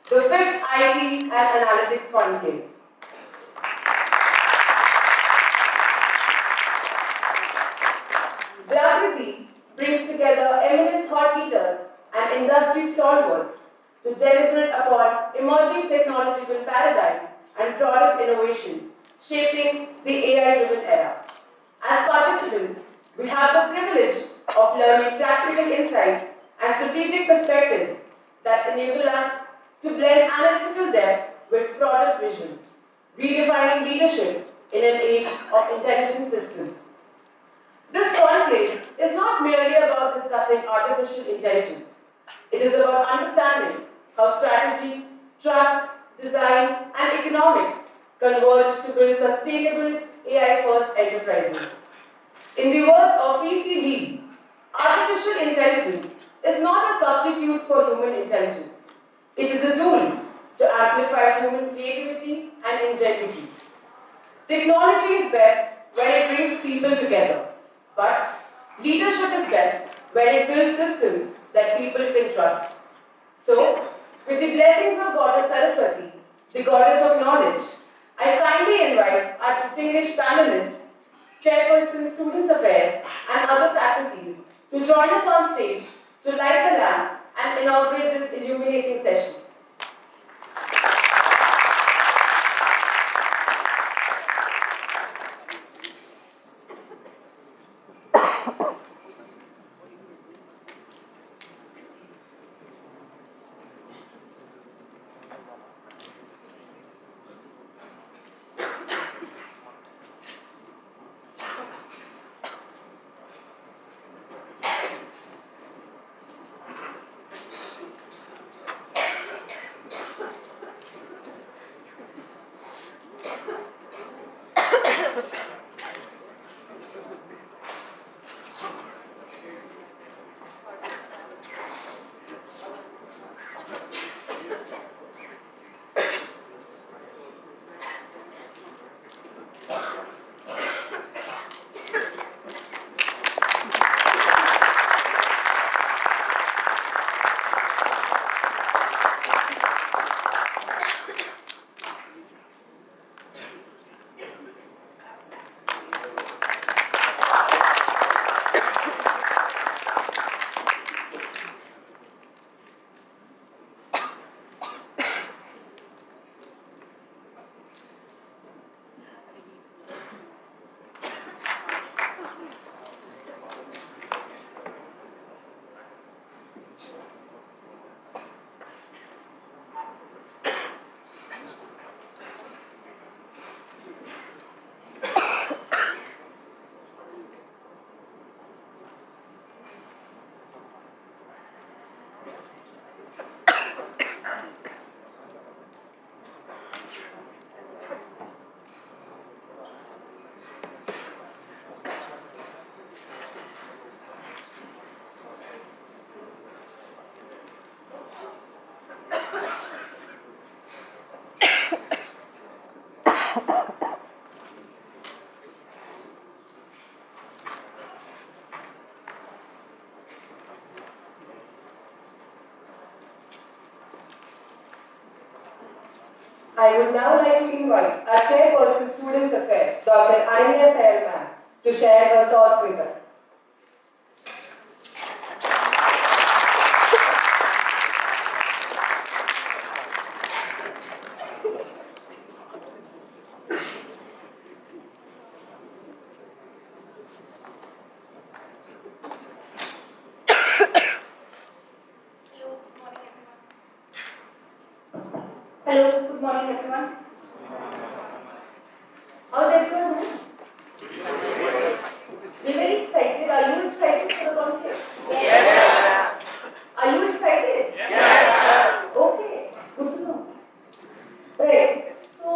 the fifth IT and Analytics Conclave. VYAKRITI brings together eminent thought leaders and industry stalwarts to deliberate upon emerging technological paradigms and product innovations shaping the AI-driven era. As participants, we have the privilege of learning practical insights and strategic perspectives that enable us to blend analytical depth with product vision, redefining leadership in an age of intelligent systems. This conclave is not merely about discussing artificial intelligence. It is about understanding how strategy, trust, design, and economics converge to build sustainable AI-first enterprises. In the words of Fifi Lee, artificial intelligence is not a substitute for human intelligence. It is a tool to amplify human creativity and ingenuity. Technology is best when it brings people together, but leadership is best when it builds systems that people can trust. So, with the blessings of Goddess Saraswati, the goddess of knowledge, I kindly invite our distinguished panelists, Chairperson Students Affairs, and other faculties to join us on stage to light the lamp and inaugurate this illuminating session. I would now like to invite our Chairperson Students Affairs, Dr. Ananya Sayalman, to share her thoughts with us. Hello, good morning everyone. How's everyone doing? We're very excited. Are you excited for the conclave? Yes. Are you excited? Yes. Okay, good to know. Right. So,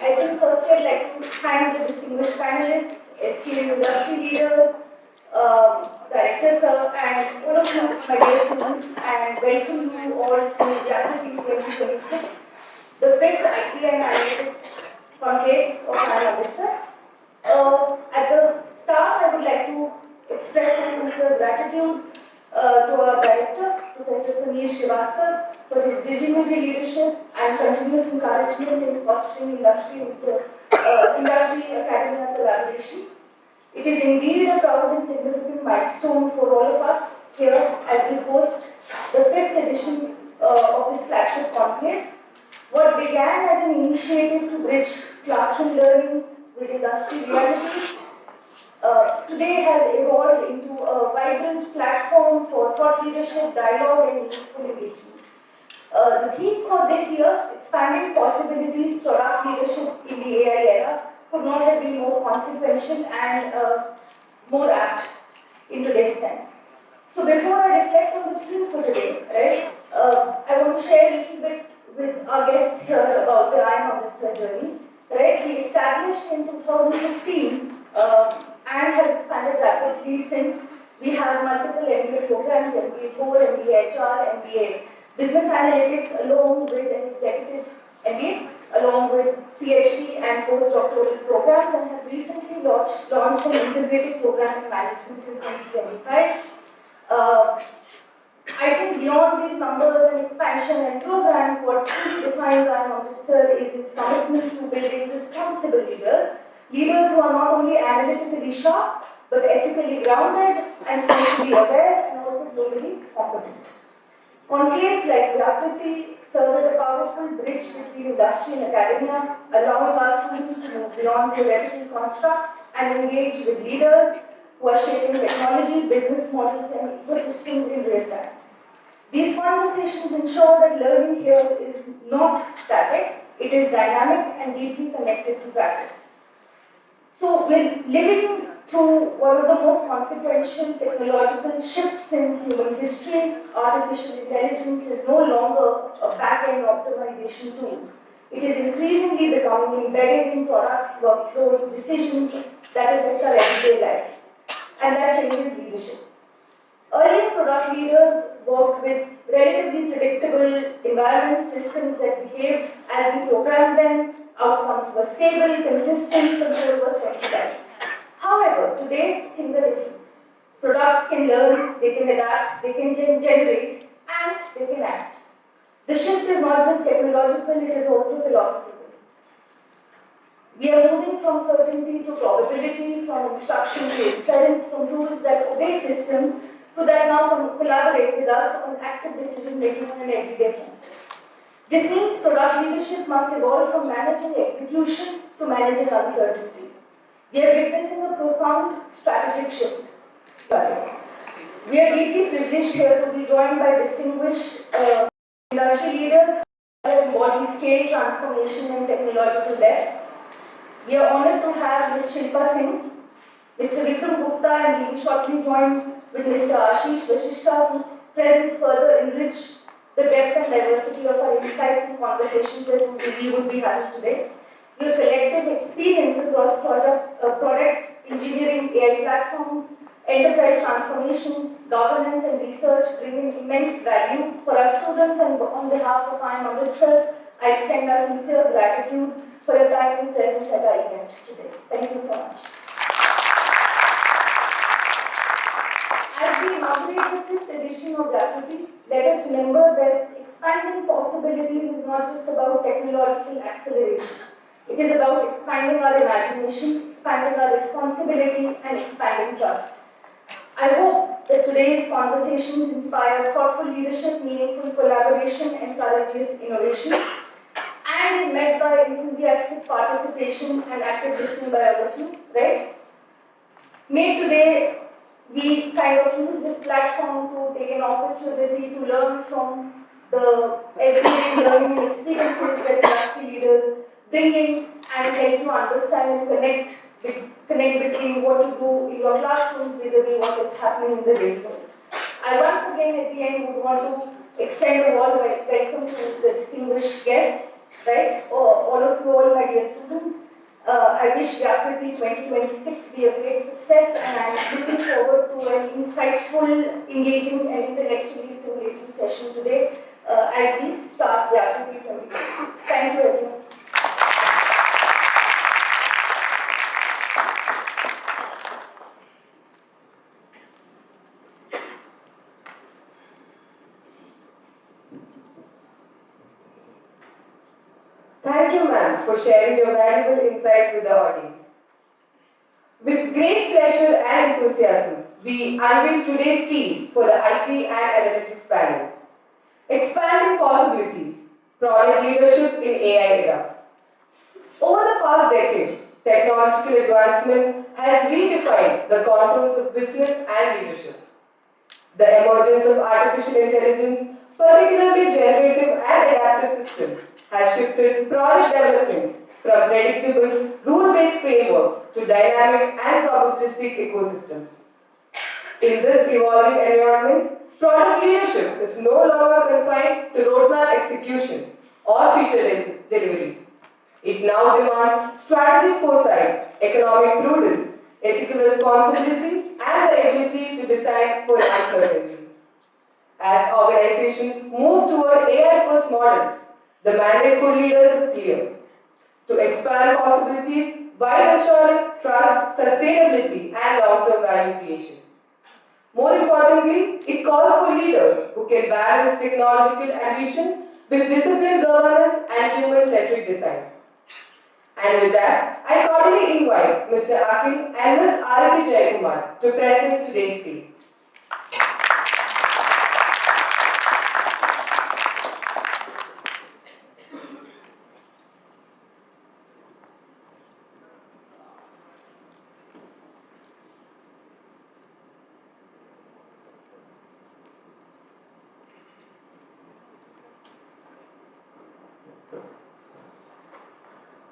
I think firstly I'd like to thank the distinguished panelists, esteemed industry leaders, director sir, and all of you, my dear students, and welcome you all to VYAKRITI 2026, the 5th IT and Analytics Conclave of Analytics. At the start, I would like to express my sincere gratitude to our director, Professor Sameer Srivastava for his visionary leadership and continuous encouragement in fostering industry academia collaboration. It is indeed a proud and significant milestone for all of us here as we host the 5th edition of this flagship conclave. What began as an initiative to bridge classroom learning with industry realities today has evolved into a vibrant platform for thought leadership, dialogue, and meaningful engagement. The theme for this year, expanding possibilities, product leadership in the AI era, could not have been more consequential and more apt in today's time. So before I reflect on the theme for today, right, I want to share a little bit with our guests here about the I Am Amritsar journey. Right, we established in 2015 and have expanded rapidly since. We have multiple MBA programs, MBA Core, MBA HR, MBA Business Analytics, along with an executive MBA, along with PhD and postdoctoral programs, and have recently launched an integrated program in management in 2025. I think beyond these numbers and expansion and programs, what truly defines I Am Amritsar is its commitment to building responsible leaders who are not only analytically sharp, but ethically grounded and socially aware and also globally competent. Conclaves like VYAKRITI serve as a powerful bridge between industry and academia, allowing our students to move beyond theoretical constructs and engage with leaders who are shaping technology, business models, and ecosystems in real time. These conversations ensure that learning here is not static, it is dynamic and deeply connected to practice. So we're living through one of the most consequential technological shifts in human history. Artificial intelligence is no longer a back-end optimization tool. It is increasingly becoming embedded in products, workflows, decisions that affect our everyday life. And that changes leadership. Earlier product leaders worked with relatively predictable environment systems that behaved as we programmed them. Outcomes were stable, consistent, control was centralized. However, today things are different. Products can learn, they can adapt, they can generate, and they can act. The shift is not just technological, it is also philosophical. We are moving from certainty to probability, from instruction to inference, from tools that obey systems to that now collaborate with us on active decision making on an everyday front. This means product leadership must evolve from managing execution to managing uncertainty. We are witnessing a profound strategic shift. We are deeply privileged here to be joined by distinguished industry leaders who embody scale, transformation, and technological depth. We are honored to have Ms. Shilpa Singh, Mr. Vikram Gupta, and we will shortly join with Mr. Ashish Vashishta, whose presence further enrich the depth and diversity of our insights and conversations that we would be having today. Your collective experience across product engineering, AI platforms, enterprise transformations, governance and research bring in immense value for our students, and on behalf of I Am Amritsar, I extend our sincere gratitude for your time and presence at our event today. Thank you so much. As we inaugurate the 5th edition of VYAKRITI, let us remember that expanding possibilities is not just about technological acceleration. It is about expanding our imagination, expanding our responsibility, and expanding trust. I hope that today's conversations inspire thoughtful leadership, meaningful collaboration, and courageous innovation, and is met by enthusiastic participation and active listening by all of you, right? May today we kind of use this platform to take an opportunity to learn from the everyday learning and experiences that industry leaders bring in and help you understand and connect between what you do in your classrooms vis-a-vis what is happening in the real world. I once again at the end would want to extend a warm welcome to the distinguished guests, right? All of you, all my dear students. I wish VYAKRITI 2026 be a great success, and I am looking forward to an insightful, engaging, and intellectually stimulating session today as we start VYAKRITI 2026. Thank you, everyone. Thank you, ma'am, for sharing your valuable insights with the audience. With great pleasure and enthusiasm, we unveil today's theme for the IT and Analytics panel. Expanding possibilities, product leadership in AI era. Over the past decade, technological advancement has redefined the contours of business and leadership. The emergence of artificial intelligence, particularly generative and adaptive systems, has shifted product development from predictable, rule-based frameworks to dynamic and probabilistic ecosystems. In this evolving environment, product leadership is no longer confined to roadmap execution or feature delivery. It now demands strategic foresight, economic prudence, ethical responsibility, and the ability to design for uncertainty. As organizations move toward AI-first models, the mandate for leaders is clear: to expand possibilities while ensuring trust, sustainability, and long-term value creation. More importantly, it calls for leaders who can balance technological ambition with disciplined governance and human-centric design. And with that, I cordially invite Mr. Akhil and Ms. Arati Jaikumar to present today's theme.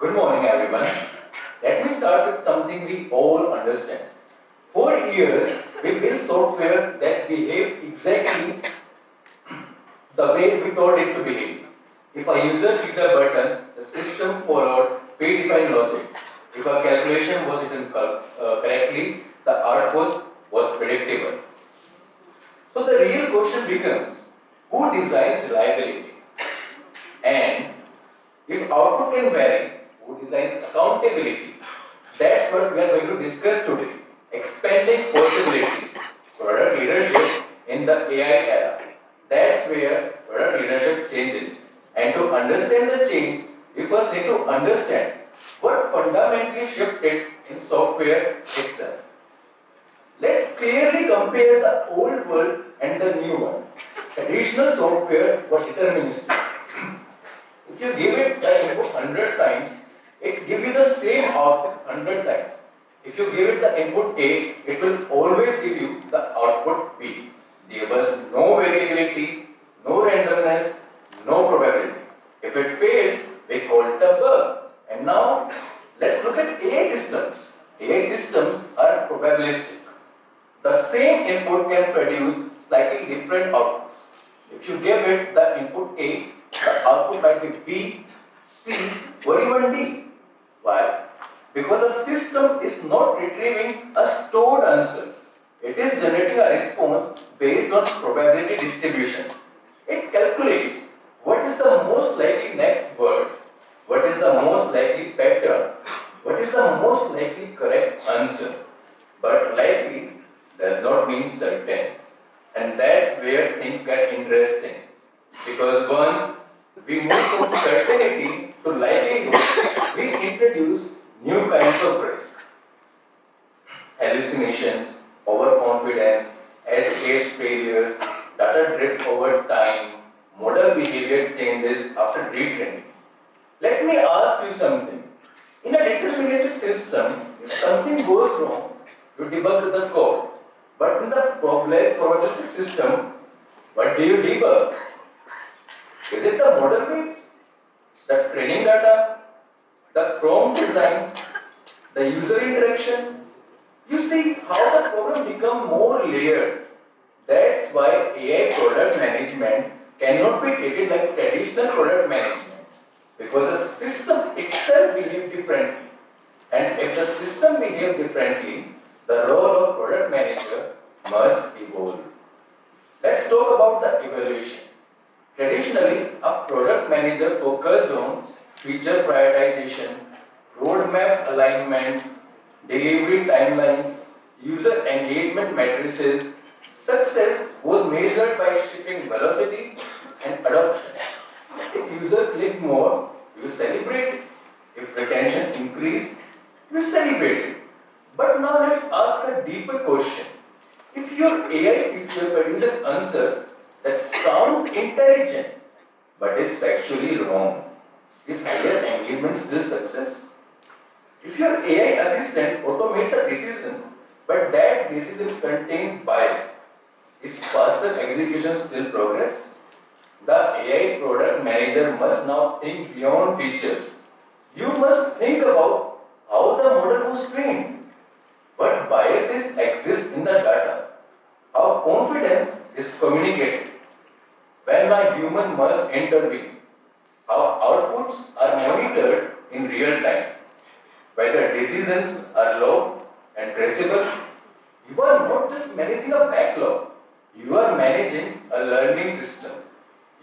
Good morning, everyone. Let me start with something we all understand. For years, we built software that behaved exactly the way we told it to behave. If a user clicked a button, the system followed predefined logic. If a calculation was written correctly, the output was predictable. So the real question becomes, who designs reliability? And if output can vary, who designs accountability? That's what we are going to discuss today. Expanding possibilities, product leadership in the AI era. That's where product leadership changes. And to understand the change, we first need to understand what fundamentally shifted in software itself. Let's clearly compare the old world and the new one. Traditional software was deterministic. If you give it the input 100 times, it gives you the same output 100 times. If you give it the input A, it will always give you the output B. There was no variability, no randomness, no probability. If it failed, we call it a bug. And now, let's look at AI systems. AI systems are probabilistic. The same input can produce slightly different outputs. If you give it the input A, the output might be B, C, or even D. Why? Because the system is not retrieving a stored answer. It is generating a response based on probability distribution. It calculates what is the most likely next word, what is the most likely pattern, what is the most likely correct answer. But likely does not mean certain. And that's where things get interesting. Because once we move from certainty to likelihood, we introduce new kinds of risk. Hallucinations, overconfidence, edge case failures, data drift over time, model behavior changes after retraining. Let me ask you something. In a deterministic system, if something goes wrong, you debug the code. But in the probabilistic system, what do you debug? Is it the model weights, the training data, the prompt design, the user interaction? You see how the problem becomes more layered. That's why AI product management cannot be treated like traditional product management, because the system itself behaves differently. And if the system behaves differently, the role of product manager must evolve. Let's talk about the evaluation. Traditionally, a product manager focused on feature prioritization, roadmap alignment, delivery timelines, user engagement matrices. Success was measured by shipping velocity and adoption. If user click more, we will celebrate it. If retention increased, we will celebrate it. But now let's ask a deeper question. If your AI feature produces an answer that sounds intelligent but is factually wrong, is higher engagement still success? If your AI assistant automates a decision but that decision contains bias, is faster execution still progress? The AI product manager must now think beyond features. You must think about how the model was trained, what biases exist in the data, how confidence is communicated, when a human must intervene, how outputs are monitored in real time, whether decisions are low and traceable. You are not just managing a backlog, you are managing a learning system.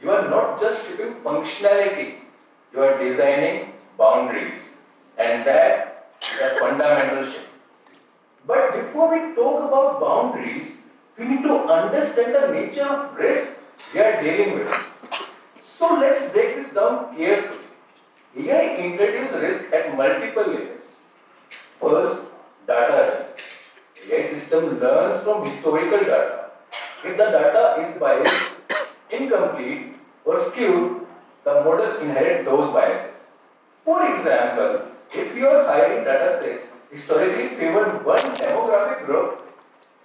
You are not just shipping functionality, you are designing boundaries. And that is a fundamental shift. But before we talk about boundaries, we need to understand the nature of risk we are dealing with. So let's break this down carefully. AI introduces risk at multiple layers. First, data risk. AI system learns from historical data. If the data is biased, incomplete, or skewed, the model inherits those biases. For example, if your hiring data set historically favored one demographic group,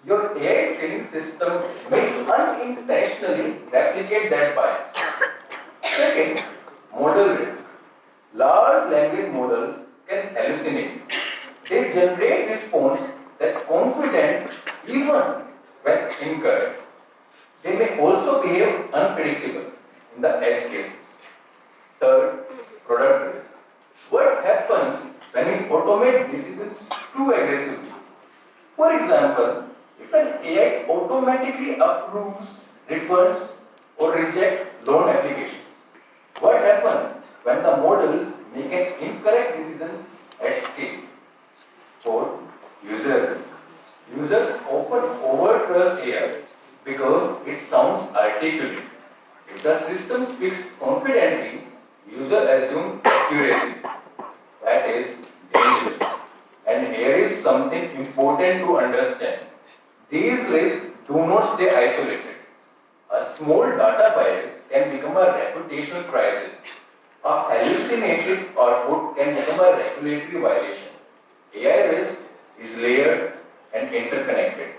your AI screening system may unintentionally replicate that bias. Second, model risk. Large language models can hallucinate. They generate response that confident even when incorrect. They may also behave unpredictable in the edge cases. Third, product risk. What happens when we automate decisions too aggressively? For example, if an AI automatically approves, refunds, or rejects loan applications, what happens when the models make an incorrect decision at scale? Fourth, user risk. Users often overtrust AI because it sounds articulate. If the system speaks confidently, users assume accuracy. That is dangerous. And here is something important to understand. These risks do not stay isolated. A small data bias can become a reputational crisis. A hallucinated output can become a regulatory violation. AI risk is layered and interconnected.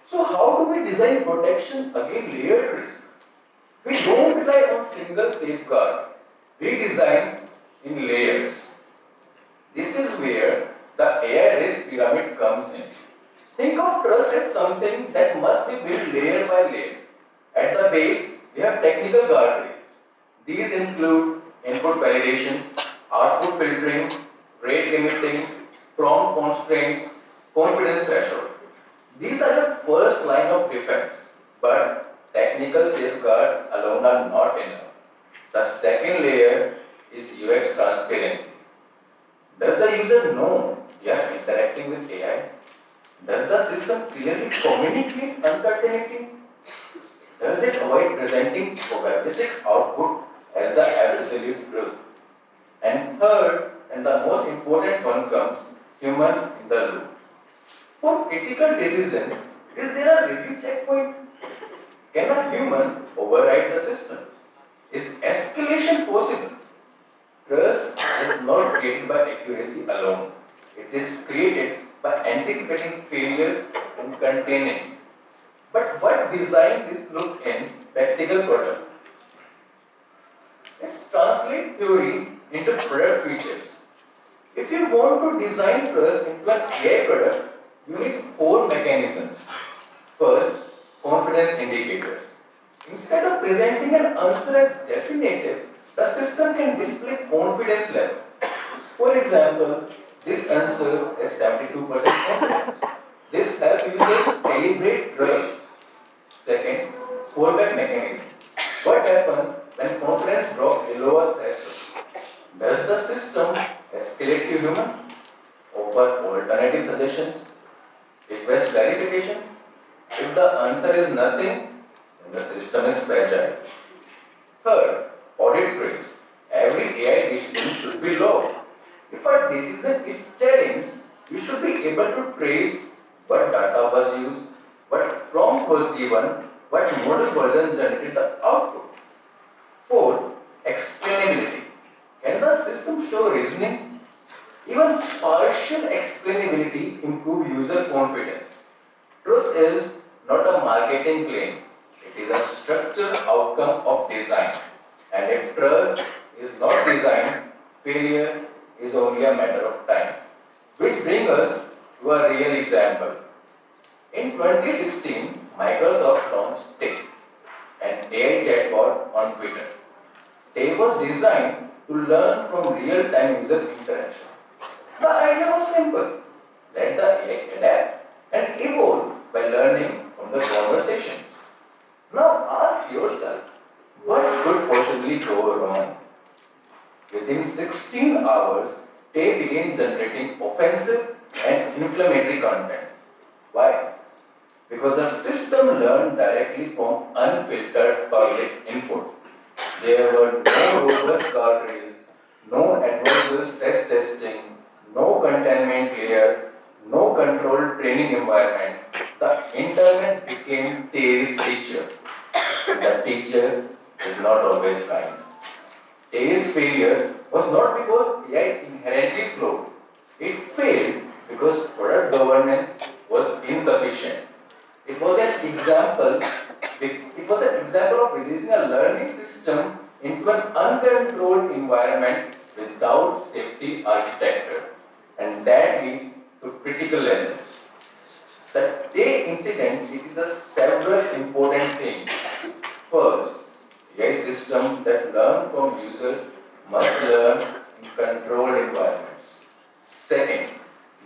So how do we design protection against layered risk? We don't rely on single safeguard. We design in layers. This is where the AI risk pyramid comes in. Think of trust as something that must be built layer by layer. At the base, we have technical guardrails. These include input validation, output filtering, rate limiting, prompt constraints, confidence threshold. These are the first line of defense, but technical safeguards alone are not enough. The second layer is UX transparency. Does the user know they are interacting with AI? Does the system clearly communicate uncertainty? Does it avoid presenting probabilistic output as the absolute truth? And third, and the most important one comes human in the loop. For critical decisions, is there a review checkpoint? Can a human override the system? Is escalation possible? Trust is not created by accuracy alone. It is created by anticipating failures and containing. But what design this look in practical product? Let's translate theory into product features. If you want to design trust into an AI product, you need four mechanisms. First, confidence indicators. Instead of presenting an answer as definitive, the system can display confidence level. For example, this answer is 72% confidence. This helps users calibrate trust. Second, fallback mechanism. What happens when confidence drops below a threshold? Does the system escalate to human? Offer alternative suggestions? Request clarification? If the answer is nothing, then the system is fragile. Third, audit trails. Every AI decision below. If a decision is challenged, you should be able to trace what data was used, what prompt was given, what model version generated the output. 4. Explainability. Can the system show reasoning? Even partial explainability improves user confidence. Truth is not a marketing claim. It is a structural outcome of design. And if trust is not designed, failure is only a matter of time. Which brings us to a real example. In 2016, Microsoft launched Tik, an AI chatbot on Twitter. Tik was designed to learn from real-time user interaction. The idea was simple. Let the AI adapt and evolve by learning from the conversations. Now ask yourself, what could possibly go wrong? Within 16 hours, they began generating offensive and inflammatory content. Why? Because the system learned directly from unfiltered public input. There were no robust guardrails, no advanced stress testing, no containment layer, no controlled training environment. The internet became Tay's teacher. The teacher is not always kind. Tay's failure was not because AI inherently flawed. It failed because product governance was insufficient. It was an example. It was an example of releasing a learning system into an uncontrolled environment without safety architecture, and that leads to critical lessons. The Tay incident it is a several important things. First, AI systems that learn from users must learn in controlled environments. Second,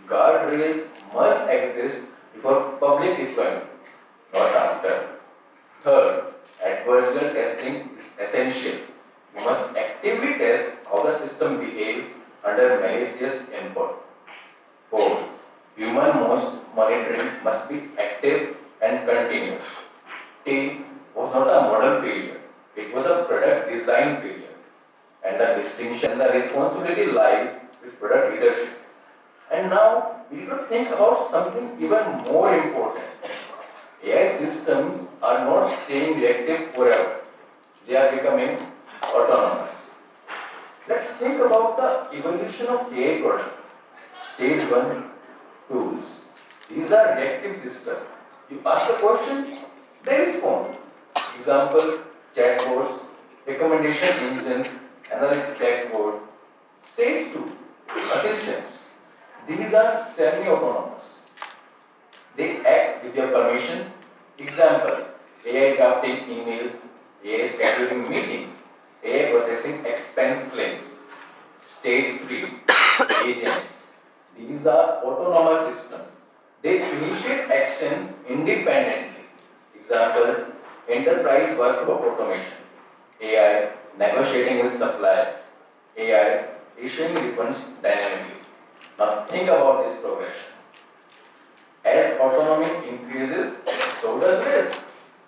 guardrails must exist before public deployment, not after. Third, adversarial testing is essential. You must actively test how the system behaves under malicious input. Fourth, human monitoring must be active and continuous. T was not a model failure, it was a product design failure. And the distinction and the responsibility lies with product leadership. And now we need to think about something even more important. AI systems are not staying reactive forever. They are becoming autonomous. Let's think about the evolution of AI product. Stage 1 tools. These are reactive systems. You ask a question, they respond. Example, chatbots, recommendation engines, analytic dashboard. Stage 2, assistants. These are semi-autonomous. They act with your permission. Examples, AI drafting emails, AI scheduling meetings, AI processing expense claims. Stage 3, agents. These are autonomous systems. They initiate actions independently. Examples, enterprise workflow automation, AI negotiating with suppliers, AI issuing refunds dynamically. Now think about this progression. As autonomy increases, so does risk.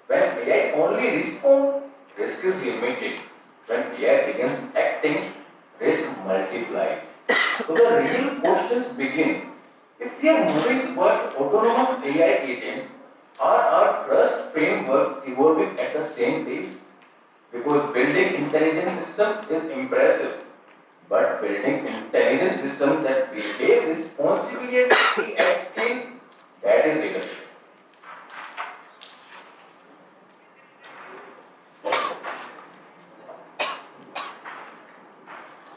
When AI only responds, risk is limited. When AI begins acting, risk multiplies. So the real questions begin. If we are moving towards autonomous AI agents, are our trust frameworks evolving at the same pace? Because building intelligent system is impressive, but building intelligent systems that behave responsibly at scale, that is leadership.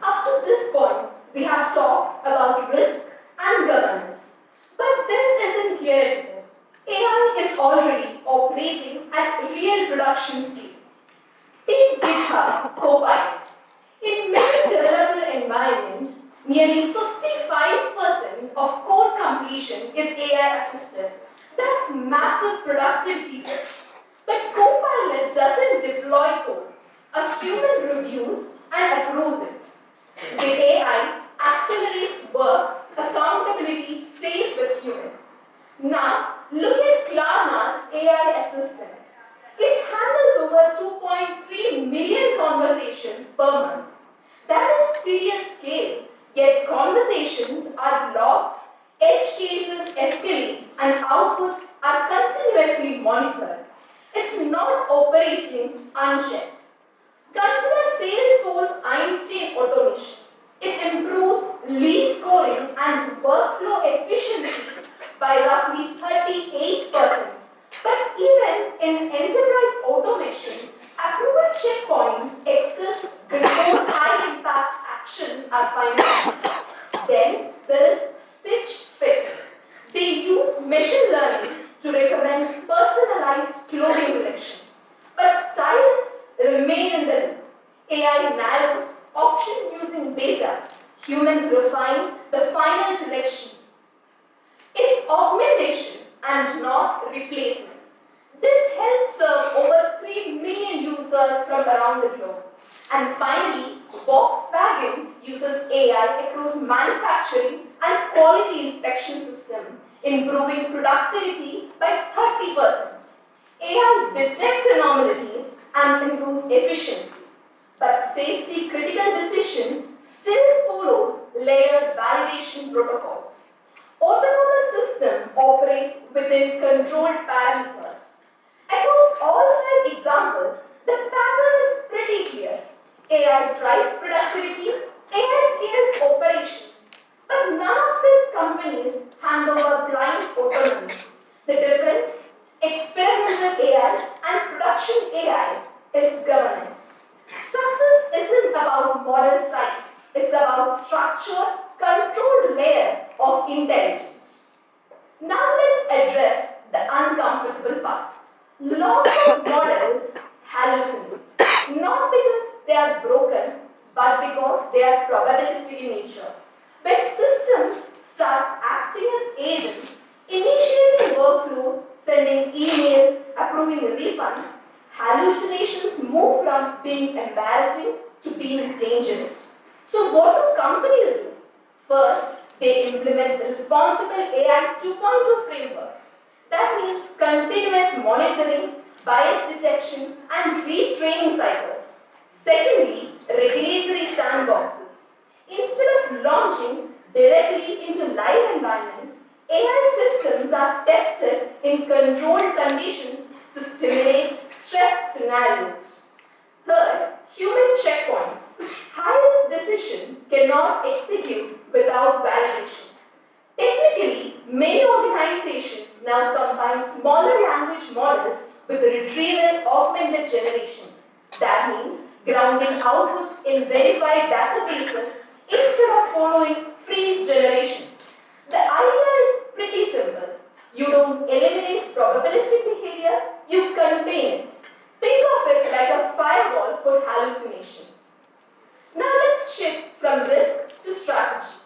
Up to this point, we have talked about risk and governance. But this isn't theoretical. AI is already operating at real production scale. Take GitHub Copilot. In many developer environments, nearly 55% of code completion is AI assisted. That's massive productivity there. But Copilot doesn't deploy code. A human reviews and approves it. The AI accelerates work, accountability stays with human. Now, look at Klarna's AI assistant. It handles over 2.3 million conversations per month. That is serious scale, yet conversations are logged, edge cases escalate, and outputs are continuously monitored. It's not operating unchecked. Consider Salesforce Einstein automation. It improves lead scoring and workflow efficiency by roughly 38%. But even in enterprise automation, approval checkpoints exist before high impact actions are finalized. Then there is Stitch Fix. They use machine learning to recommend personalized clothing selection. But stylists remain in the loop. AI narrows options using data. Humans refine the final selection. It's augmentation and not replacement. This helps serve over 3 million users from around the globe. And finally, Volkswagen uses AI across manufacturing and quality inspection system, improving productivity by 30%. AI detects anomalies and improves efficiency, but safety critical decision still follows layered validation protocols. Autonomous systems operate within controlled parameters. Across all 5 examples, the pattern is pretty clear. AI drives productivity, AI scales operations, but none of these companies hand over blind autonomy. The difference, experimental AI and production AI, is governance. Success isn't about model size, it's about structure, controlled layer of intelligence. Now let's address the uncomfortable part. Long-term models hallucinate, not because they are broken, but because they are probabilistic in nature. When systems start acting as agents, initiating workflows, sending emails, approving refunds, hallucinations move from being embarrassing to being dangerous. So what do companies do? First, they implement responsible AI 2.0 frameworks. That means continuous monitoring, bias detection, and retraining cycles. Secondly, regulatory sandboxes. Instead of launching directly into live environments, AI systems are tested in controlled conditions to stimulate stress scenarios. Third, human checkpoints. Highest decision cannot execute without validation. Technically, many organizations now combine smaller language models with retrieval augmented generation. That means grounding outputs in verified databases instead of following free generation. The idea is pretty simple. You don't eliminate probabilistic behavior, you contain it. Think of it like a firewall for hallucination. Now let's shift from risk to strategy.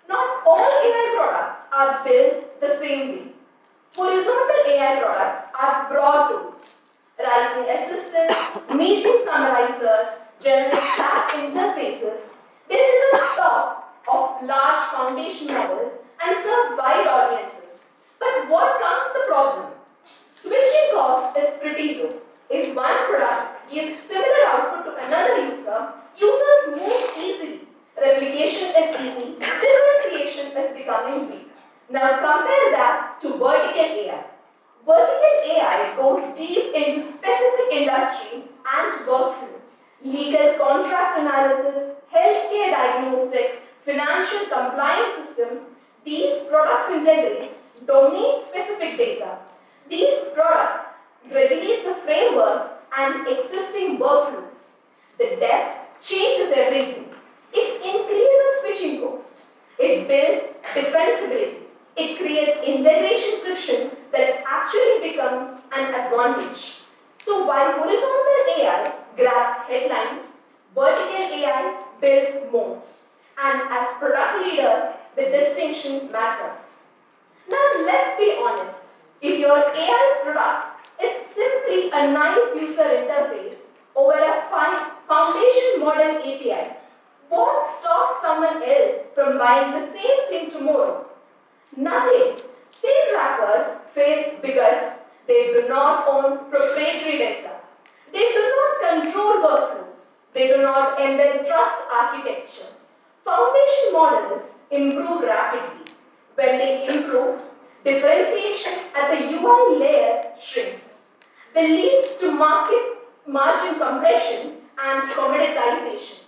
Not all AI products are built the same way. Horizontal AI products are broad tools. Writing assistants, meeting summarizers, generic chat interfaces. They sit on top of large foundation models and serve wide audiences. But what comes the problem? Switching cost is pretty low. If one product gives similar output to another user, users move easily. Replication is easy, differentiation is becoming weak. Now compare that to vertical AI. Vertical AI goes deep into specific industry and workflow. Legal contract analysis, healthcare diagnostics, financial compliance system, these products integrate domain-specific data. These products regulate the frameworks and existing workflows. The depth changes everything. It increases switching cost. It builds defensibility. It creates integration friction that actually becomes an advantage. So while horizontal AI grabs headlines, vertical AI builds moats. And as product leaders, the distinction matters. Now let's be honest. If your AI product is simply a nice user interface over a foundation model API, what stops someone else from buying the same thing tomorrow? Nothing. Thin wrappers fail because they do not own proprietary data. They do not control workflows. They do not embed trust architecture. foundation models improve rapidly. When they improve, differentiation at the UI layer shrinks. This leads to market margin compression and commoditization.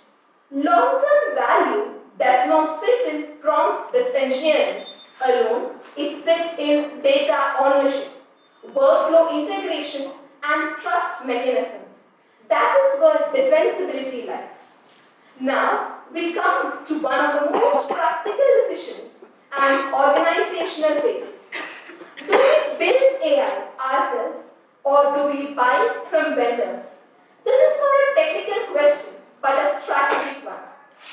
Long-term value does not sit in prompt engineering alone, it sits in data ownership, workflow integration, and trust mechanism. That is where defensibility lies. Now, we come to one of the most practical decisions and organizational phases. Do we build AI ourselves or do we buy from vendors? This is not a technical question but a strategic one.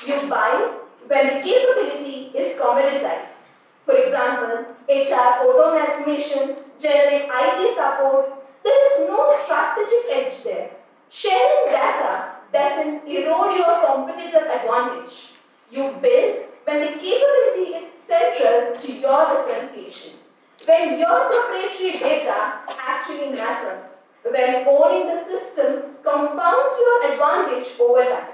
You buy when the capability is commoditized. For example, HR automation, generic IT support, there is no strategic edge there. Sharing data doesn't erode your competitive advantage. You build when the capability is central to your differentiation. When your proprietary data actually matters. When owning the system compounds your advantage over time.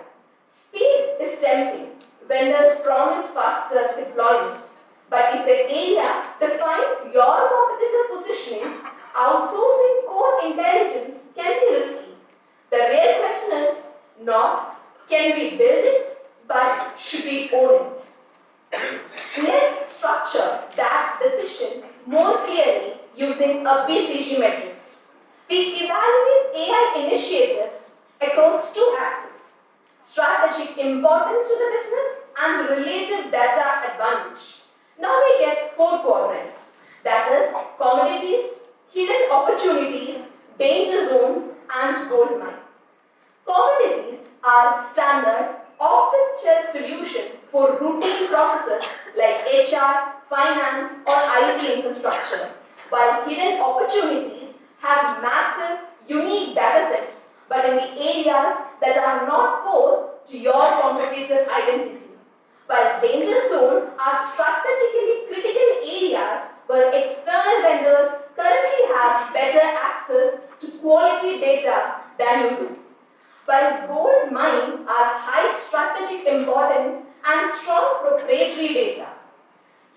Speed is tempting. Vendors promise faster deployment. But if the area defines your competitive positioning, outsourcing core intelligence can be risky. The real question is not can we build it, but should we own it? Let's structure that decision more clearly using a BCG matrix. We evaluate AI initiatives across two axes: strategic importance to the business and relative data advantage. Now we get four quadrants, that is, commodities, hidden opportunities, danger zones, and gold mine. Commodities are standard off-the-shelf solution for routine processes like HR, finance, or IT infrastructure, while hidden opportunities have massive, unique datasets, but in the areas that are not core to your competitive identity. While danger zones are strategically critical areas where external vendors currently have better access to quality data than you do. While gold mine are high strategic importance and strong proprietary data.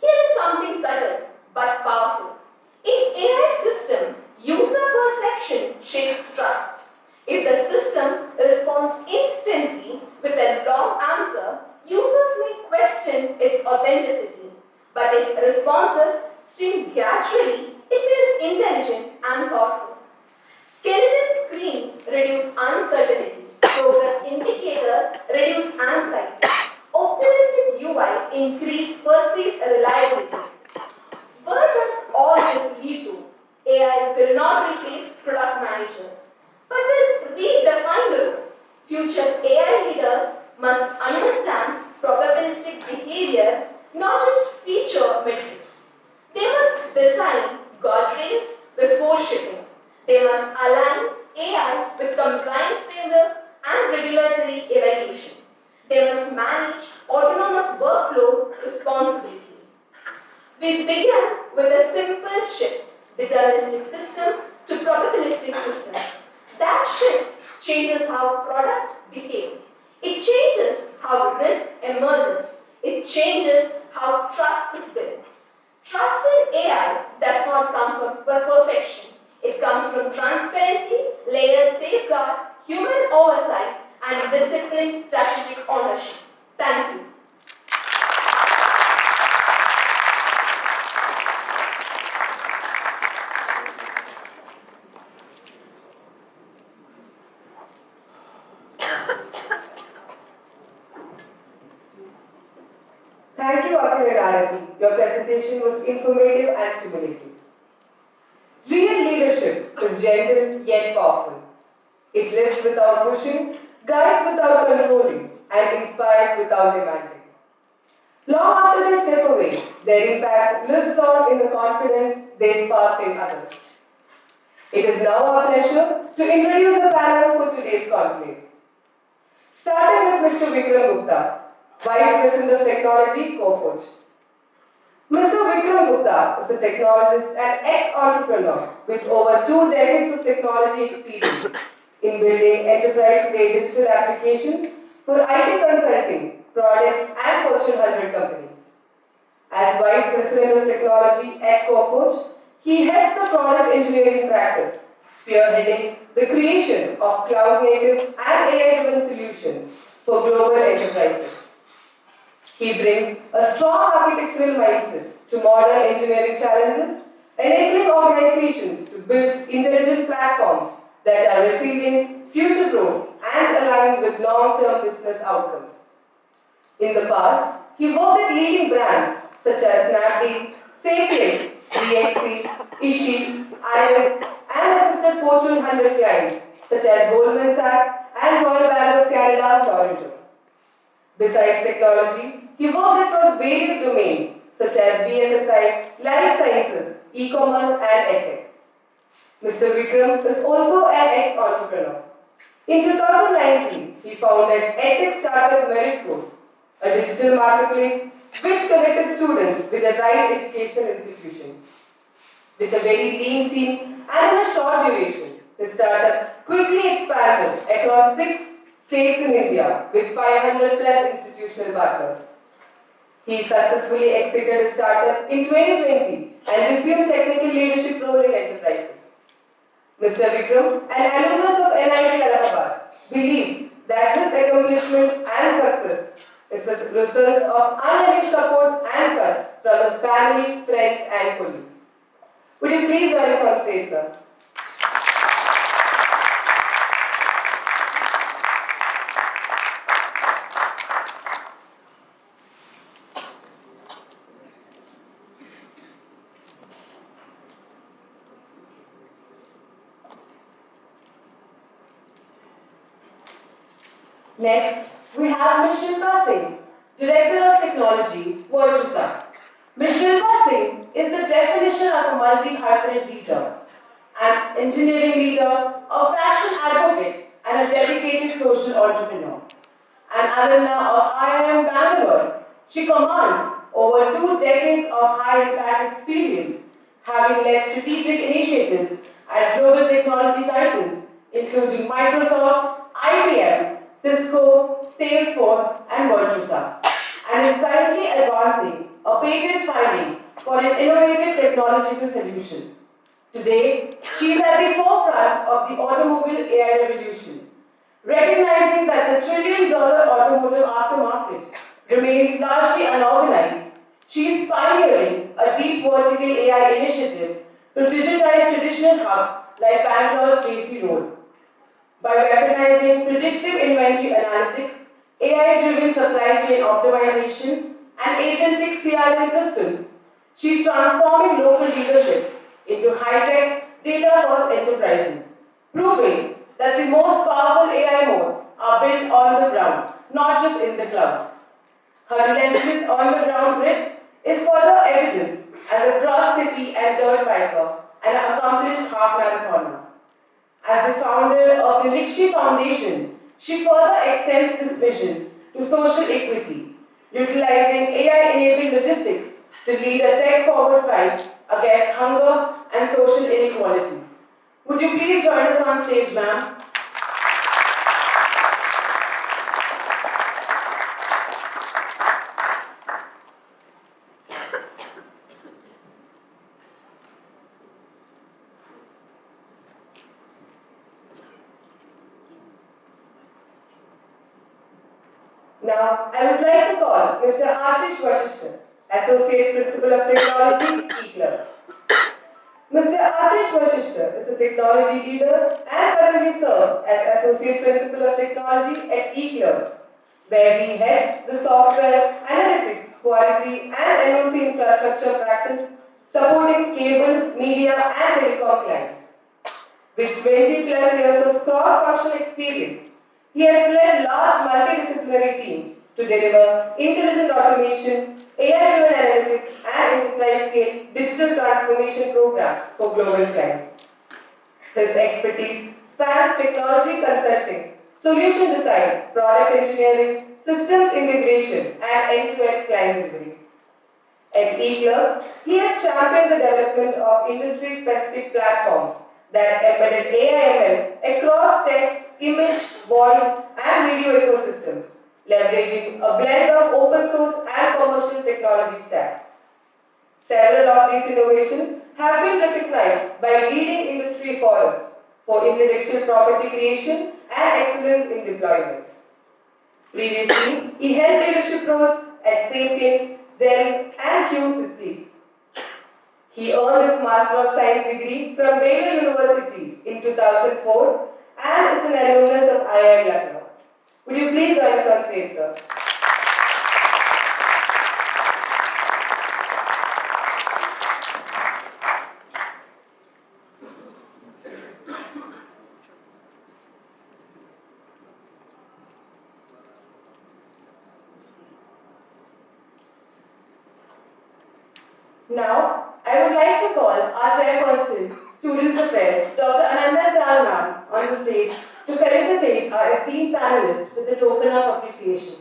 Here is something subtle but powerful. In AI system, user perception shapes trust. If the system responds instantly with a long answer, users may question its authenticity. But if responses stream gradually, it feels intelligent and thoughtful. Skeleton screens reduce uncertainty. Progress indicators reduce anxiety. Optimistic UI increase perceived reliability. Where does all this lead to? AI will not replace product managers, but will redefine the role. Future AI leaders must understand probabilistic behavior, not just feature metrics. They must design guardrails before shipping. They must align AI with compliance framework and regulatory evaluation. They must manage autonomous workflows responsibly. We began with a simple shift, deterministic system to probabilistic system. That shift changes how products behave. It changes how risk emerges. It changes how trust is built. Trust in AI does not come from perfection. It comes from transparency, layered safeguard, human oversight, and disciplined strategic ownership. Thank you. Thank you, VYAKRITI. Your presentation was informative and stimulating. Real leadership is gentle yet powerful. It lives without pushing, guides without controlling, and inspires without demanding. Long after they step away, their impact lives on in the confidence they spark in others. It is now our pleasure to introduce the panel for today's conclave. Starting with Mr. Vikram Gupta, Vice President of Technology, Coforge. Mr. Vikram Gupta is a technologist and ex-entrepreneur with over 2 decades of technology experience in building enterprise-grade digital applications for IT consulting, product and Fortune President of Technology at Coforge, he heads the product engineering practice, spearheading the creation of cloud-native and AI-driven solutions for global enterprises. He brings a strong architectural mindset to modern engineering challenges, enabling organizations to build intelligent platforms that are resilient, future-proof, and aligned with long-term business outcomes. In the past, he worked at leading brands such as Snapdeal, Sapient, DXC, Ishi, IRIS, and assisted Fortune 100 clients such as Goldman Sachs and Royal Bank of Canada, Toronto. Besides technology, he worked across various domains such as BFSI, life sciences, e-commerce, and edtech. Mr. Vikram is also an ex-entrepreneur. In 2019, he founded edtech startup Meritro, a digital marketplace which connected students with the right educational institution. With a very lean team and in a short duration, the startup quickly expanded across 6 states in India with 500 plus institutional partners. He successfully exited his startup in 2020 and resumed technical leadership role in enterprises. Mr. Vikram, an alumnus of NIT Allahabad, believes that his accomplishments and success is the result of unending support and trust from his family, friends, and colleagues. Would you please join us on stage, sir? Next, we have Ms. Shilpa Singh, Director of Technology, Virtusa. Ms. Shilpa Singh is the definition of a multi-hyphenate leader, an engineering leader, a fashion advocate, and a dedicated social entrepreneur. An alumna of IIM Bangalore, she commands over 2 decades of high-impact experience, having led strategic initiatives at global technology titans, including Microsoft, IBM, Cisco, Salesforce, and Virtusa, and is currently advancing a patent filing for an innovative technological solution. Today, she is at the forefront of the automobile AI revolution, recognizing that the trillion-dollar automotive aftermarket remains largely unorganized. She is pioneering a deep vertical AI initiative to digitize traditional hubs like Bangalore's JC Road. By weaponizing predictive inventory analytics, AI-driven supply chain optimization, and agentic CRM systems, she is transforming local leaderships into high-tech, data-first enterprises, proving that the most powerful AI modes are built on the ground, not just in the cloud. Her relentless on-the-ground grit is further evidenced as a cross-city and dirt biker and an accomplished half-marathoner. As the founder of the Nikshi Foundation, she further extends this vision to social equity, utilizing AI-enabled logistics to lead a tech-forward fight against hunger and social inequality. Would you please join us on stage, ma'am? Now, I would like to call Mr. Ashish Vasishta, Associate Principal of Technology, eClerx. Mr. Ashish Vasishta is a technology leader and currently serves as Associate Principal of Technology at eClerx, where he heads the software, analytics, quality, and NOC infrastructure practice supporting cable, media, and telecom clients. With 20 plus years of cross-functional experience, he has led large multidisciplinary teams to deliver intelligent automation, AI-driven analytics, and enterprise-scale digital transformation programs for global clients. His expertise spans technology consulting, solution design, product engineering, systems integration, and end-to-end client delivery. At eClerx, he has championed the development of industry-specific platforms that embedded AI/ML across text, image, voice, and video ecosystems, leveraging a blend of open source and commercial technology stacks. Several of these innovations have been recognized by leading industry forums for intellectual property creation and excellence in deployment. Previously, he held leadership roles at Sapient, Dell, and Hughes Systems. He earned his Master of Science degree from Baylor University in 2004 and is an alumnus of IIM Lucknow. Would you please join us on stage, sir? Now, I would like to call our chairperson, Students Affairs, Dr. Ananda Salman, on the stage to felicitate our esteemed panelists with the token of appreciation.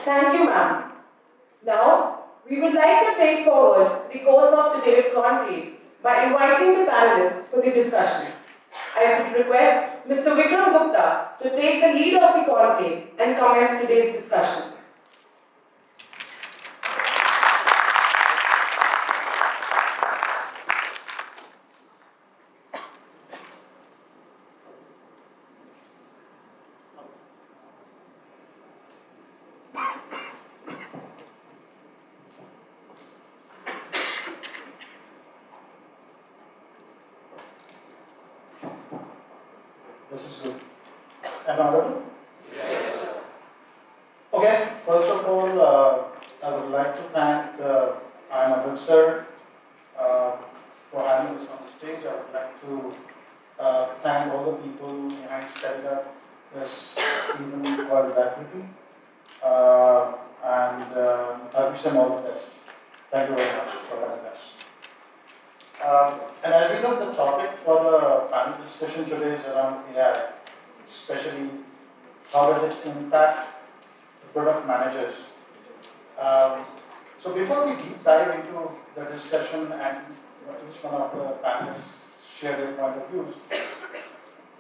Thank you, ma'am. Now, we would like to take forward the course of today's conclave by inviting the panelists for the discussion. I would request Mr. Vikram Gupta to take the lead of the conclave and commence today's discussion. This is good. Am I audible? Yes. Okay, first of all, I would like to thank Anand sir for having us on the stage. I would like to thank all the people behind setting up this event called VYAKRITI. I wish them all the best. Thank you very much for having us. And as we know, the topic for the panel discussion today is around AI, especially how does it impact the product managers. So before we deep dive into the discussion and each one of the panelists share their point of views,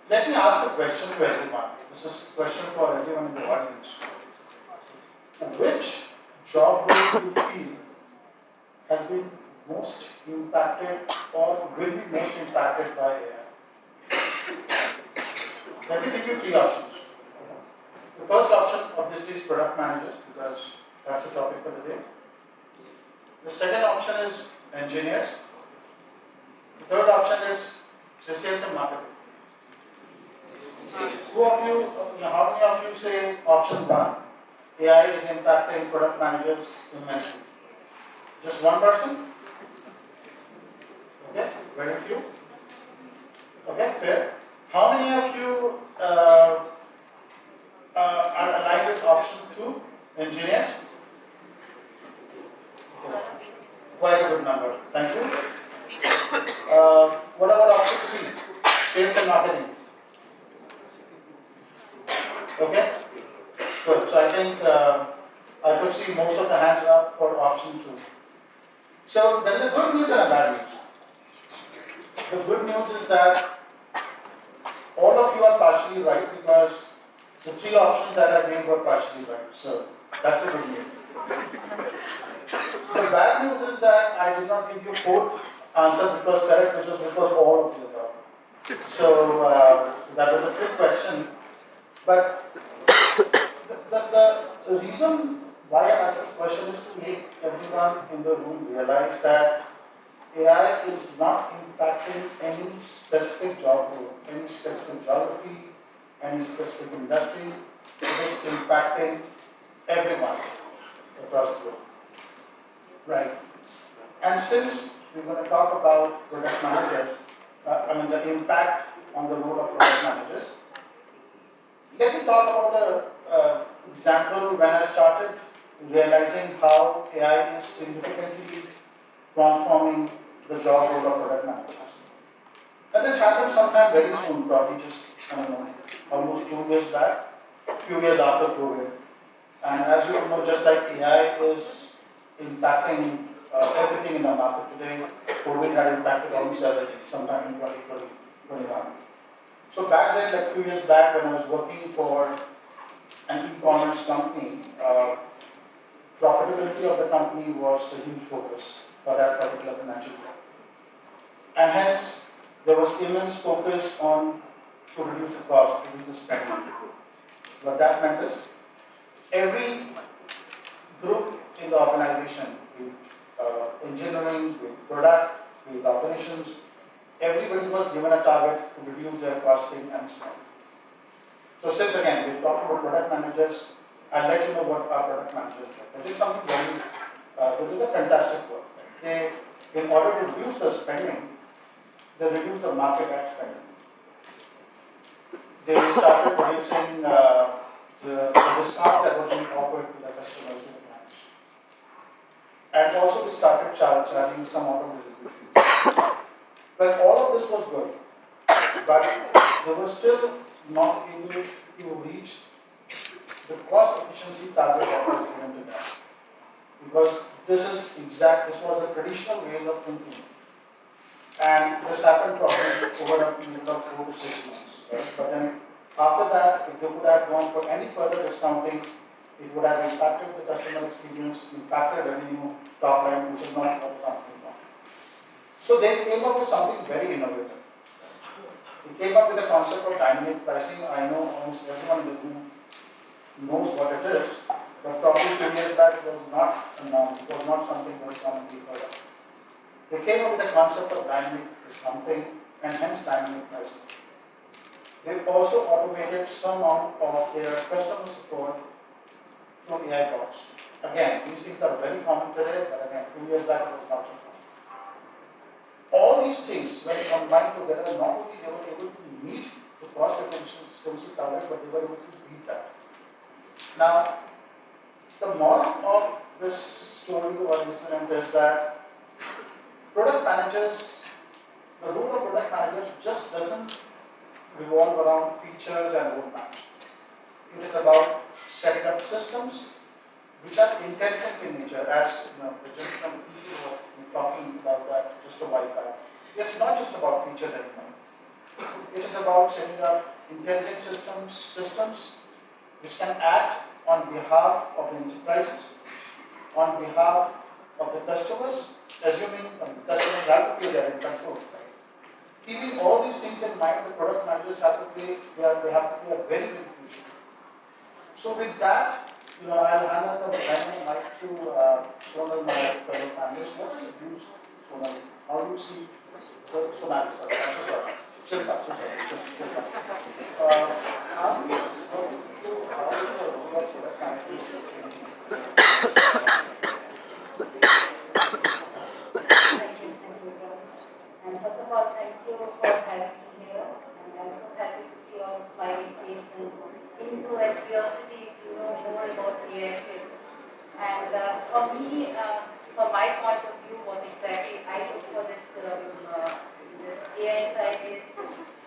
let me ask a question to everyone. This is a question for everyone in the audience. Which job role do you feel has been most impacted or will be most impacted by AI? Let me give you three options. The first option obviously is product managers because that's the topic for the day. The second option is engineers. The third option is sales and marketing. How many of you say option one? AI is impacting product managers immensely. Just one person? Okay, very few. Okay, fair. How many of you are aligned with option two, engineers? Okay. Quite a good number. Thank you. What about option three, sales and marketing? Okay, good. So I think I could see most of the hands up for option two. So there is a good news and a bad news. The good news is that all of you are partially right because the three options that I gave were partially right. So that's the good news. The bad news is that I did not give you fourth answer which was correct, which was all of the above. So that was a trick question. But the reason why I asked this question is to make everyone in the room realize that AI is not impacting any specific job role, any specific geography, any specific industry. It is impacting everyone across the globe. Right. And since we're going to talk about product managers, the impact on the role of product managers, let me talk about an example when I started realizing how AI is significantly transforming the job role of product managers. And this happened sometime very soon, probably just, almost 2 years back, few years after COVID. And as you know, just like AI is impacting everything in the market today, COVID had impacted almost everything sometime in 2021. So back then, like few years back, when I was working for an e-commerce company, profitability of the company was a huge focus for that particular financial year. And hence, there was immense focus on to reduce the cost, to reduce the spending. What that meant is, every group in the organization, with engineering, with product, with operations, everybody was given a target to reduce their costing and spending. So since again, we're talking about product managers, I'll let you know what our product managers did. They did something very, they did a fantastic work. They, in order to reduce the spending, they reduced the market ad spending. They started reducing the discounts that were being offered to the customers, to the clients. And also we started charging some amount of delivery fees. But all of this was good. But they were still not able to reach the cost efficiency target that was given to them. Because this was the traditional ways of thinking. And this happened probably over a period of 4 to 6 months. Right? But then after that, if they would have gone for any further discounting, it would have impacted the customer experience, impacted revenue, top line, which is not what the company wanted. So they came up with something very innovative. They came up with the concept of dynamic pricing. I know almost everyone in the room knows what it is, but probably 2 years back it was not a norm. It was not something very commonly heard of. They came up with the concept of dynamic discounting and hence dynamic pricing. They also automated some amount of their customer support through AI bots. Again, these things are very common today, but again, a few years back it was not so common. All these things, when combined together, not only they were able to meet the cost efficiency target, but they were able to beat that. Now, the moral of this story or incident is that product managers, the role of product manager just doesn't revolve around features and roadmaps. It is about setting up systems which are intelligent in nature, as the gentleman were talking about that just a while back. It's not just about features anymore. It is about setting up intelligent systems which can act on behalf of the enterprises, on behalf of the customers, assuming customers have to feel they're in control. Right? Keeping all these things in mind, the product managers have to play. They have to play a very big crucial. So with that, I'll hand the mic to Sonal, my fellow panelists. What are your views, Sonal? How do you see Sonal? I'm so sorry. Shilpa, so sorry. Shilpa. How do you the role of product managers And first of all, thank you for having me here. And I'm so happy to see all smiling faces and into and curiosity to know more about AI. And for me, from my point of view, what exactly I look for this AI side is,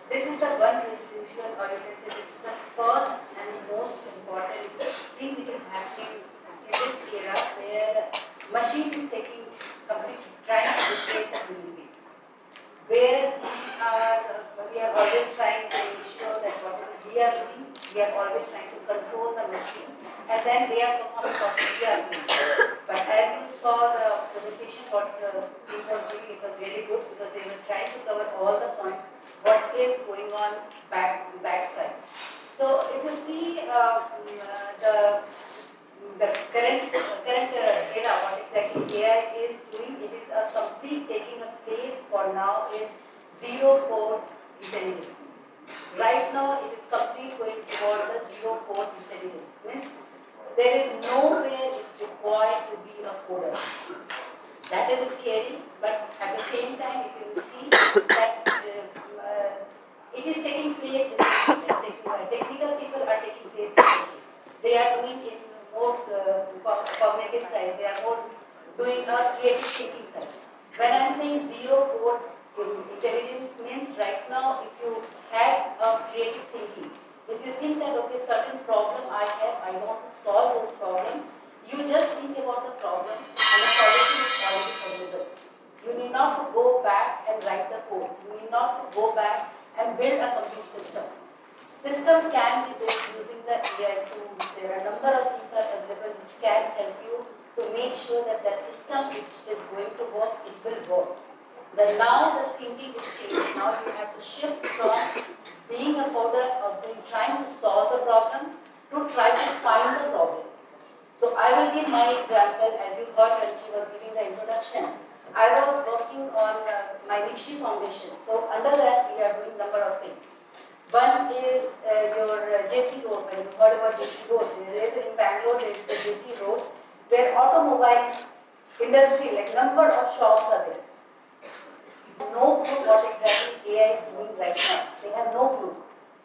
this is the one resolution, or you can say this is the first and most important thing which is happening in this era where machine is trying to replace the human being. Where we are always trying to ensure that whatever we are doing, we are always trying to control the machine, and then they are performing what we are seeing. But as you saw the presentation, what the team was doing, it was really good because they were trying to cover all the points, what is going on backside. So if you see the current era, what exactly AI is doing, it is a complete taking a now is zero code intelligence. Right now, it is completely going toward the zero code intelligence. Means there is nowhere it's required to be a coder. That is scary, but at the same time, if you see that it is taking place differently. Technical people are taking place differently. They are doing it more cognitive side. They are more doing a creative thinking side. When I am saying zero code intelligence means right now, if you have a creative thinking, if you think that okay, certain problem I have, I want to solve those problems, you just think about the problem and the solution is already available. You need not to go back and write the code. You need not to go back and build a complete system. System can be built using the AI tools. There are a number of things are available which can help you to make sure that that system which is going to work, it will work. Now the thinking is changed. Now you have to shift from being a coder or trying to solve the problem to try to find the problem. So I will give my example. As you heard when she was giving the introduction, I was working on my Nishi Foundation. So under that we are doing number of things. One is your JC Road. When you heard about JC Road, there is in Bangalore there is the JC Road where automobile industry, like number of shops are there. No clue what exactly AI is doing right now. They have no clue.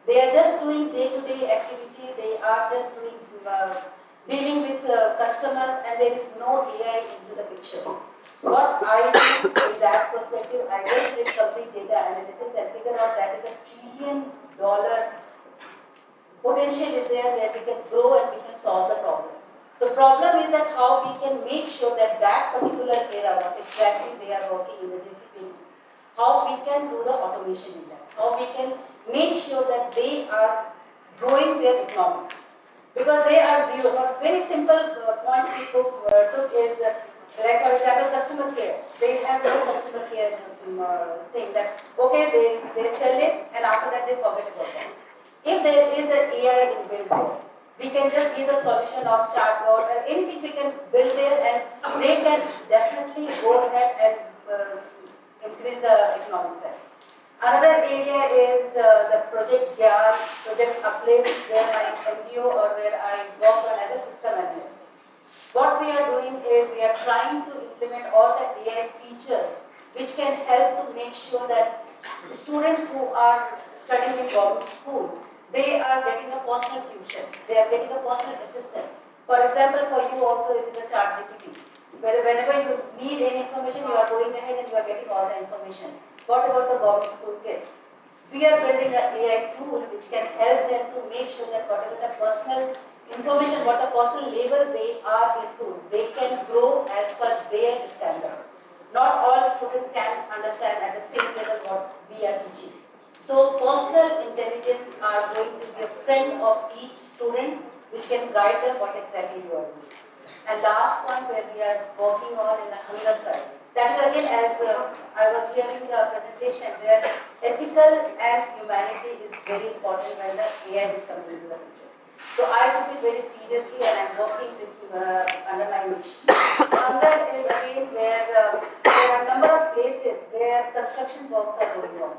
They are just doing day-to-day activity. They are just doing dealing with customers, and there is no AI into the picture. What I do in that perspective, I just did complete data analysis and figure out that is $1 trillion potential is there where we can grow and we can solve the problem. So problem is that how we can make sure that that particular era, what exactly they are working in the GCP, how we can do the automation in that, how we can make sure that they are growing their economy. Because they are zero. One very simple point we took is, like for example, customer care. They have no customer care thing that, okay, they sell it and after that they forget about it. If there is an AI inbuilt there, we can just give the solution of chatbot or anything we can build there and they can definitely go ahead and increase the economic side. Another area is the Project GYAR, Project Uplift, where my NGO or where I work on as a system analyst. What we are doing is we are trying to implement all the AI features which can help to make sure that students who are studying in government school, they are getting a personal tuition, they are getting a personal assistant. For example, for you also it is a chat GPT. Whenever you need any information, you are going ahead and you are getting all the information. What about the government school kids? We are building an AI tool which can help them to make sure that whatever the personal information, what the personal level they are into, they can grow as per their standard. Not all students can understand at the same level what we are teaching. So personal intelligence are going to be a friend of each student which can guide them what exactly you are doing. And last point where we are working on in the hunger side. That is again as I was hearing the presentation where ethical and humanity is very important when the AI is coming into the picture. So I took it very seriously and I am working with under my niche. Hunger is again where there are a number of places where construction works are going on.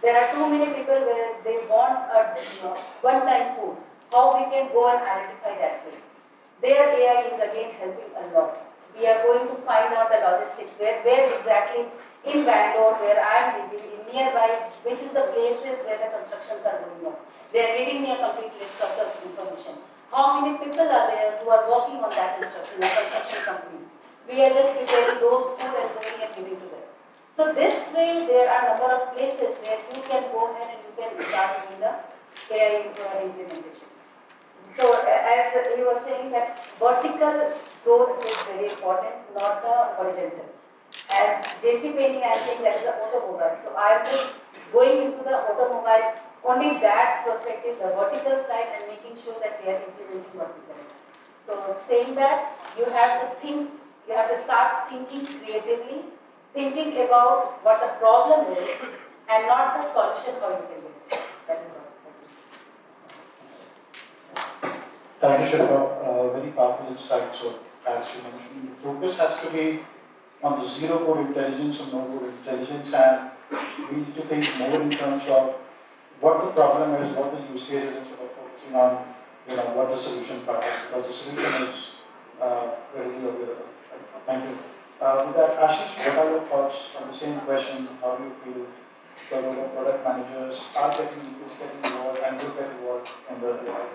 There are too many people where they want a one-time food. How we can go and identify that place. Their AI is again helping a lot. We are going to find out the logistics, where exactly in Bangalore, where I am living, in nearby, which is the places where the constructions are going on. They are giving me a complete list of the information. How many people are there who are working on that construction company? We are just preparing those food and going and giving to them. So this way, there are a number of places where you can go ahead and you can start doing the AI implementation. So as he was saying that vertical growth is very important, not the horizontal. As JC Painting, I am saying that is the automobile. So I am just going into the automobile, only that perspective, the vertical side, and making sure that we are implementing vertical. So saying that you have to think, you have to start thinking creatively, thinking about what the problem is, and not the solution how you can do it. That is what. Thank you, Shilpa. Very powerful insight. So, as you mentioned, the focus has to be on the zero code intelligence or no code intelligence, and we need to think more in terms of what the problem is, what the use case is, instead of focusing on what the solution part is, because the solution is readily available. Thank you. With that, Ashish, what are your thoughts on the same question? How do you feel the product managers are getting involved and will get involved in the AI?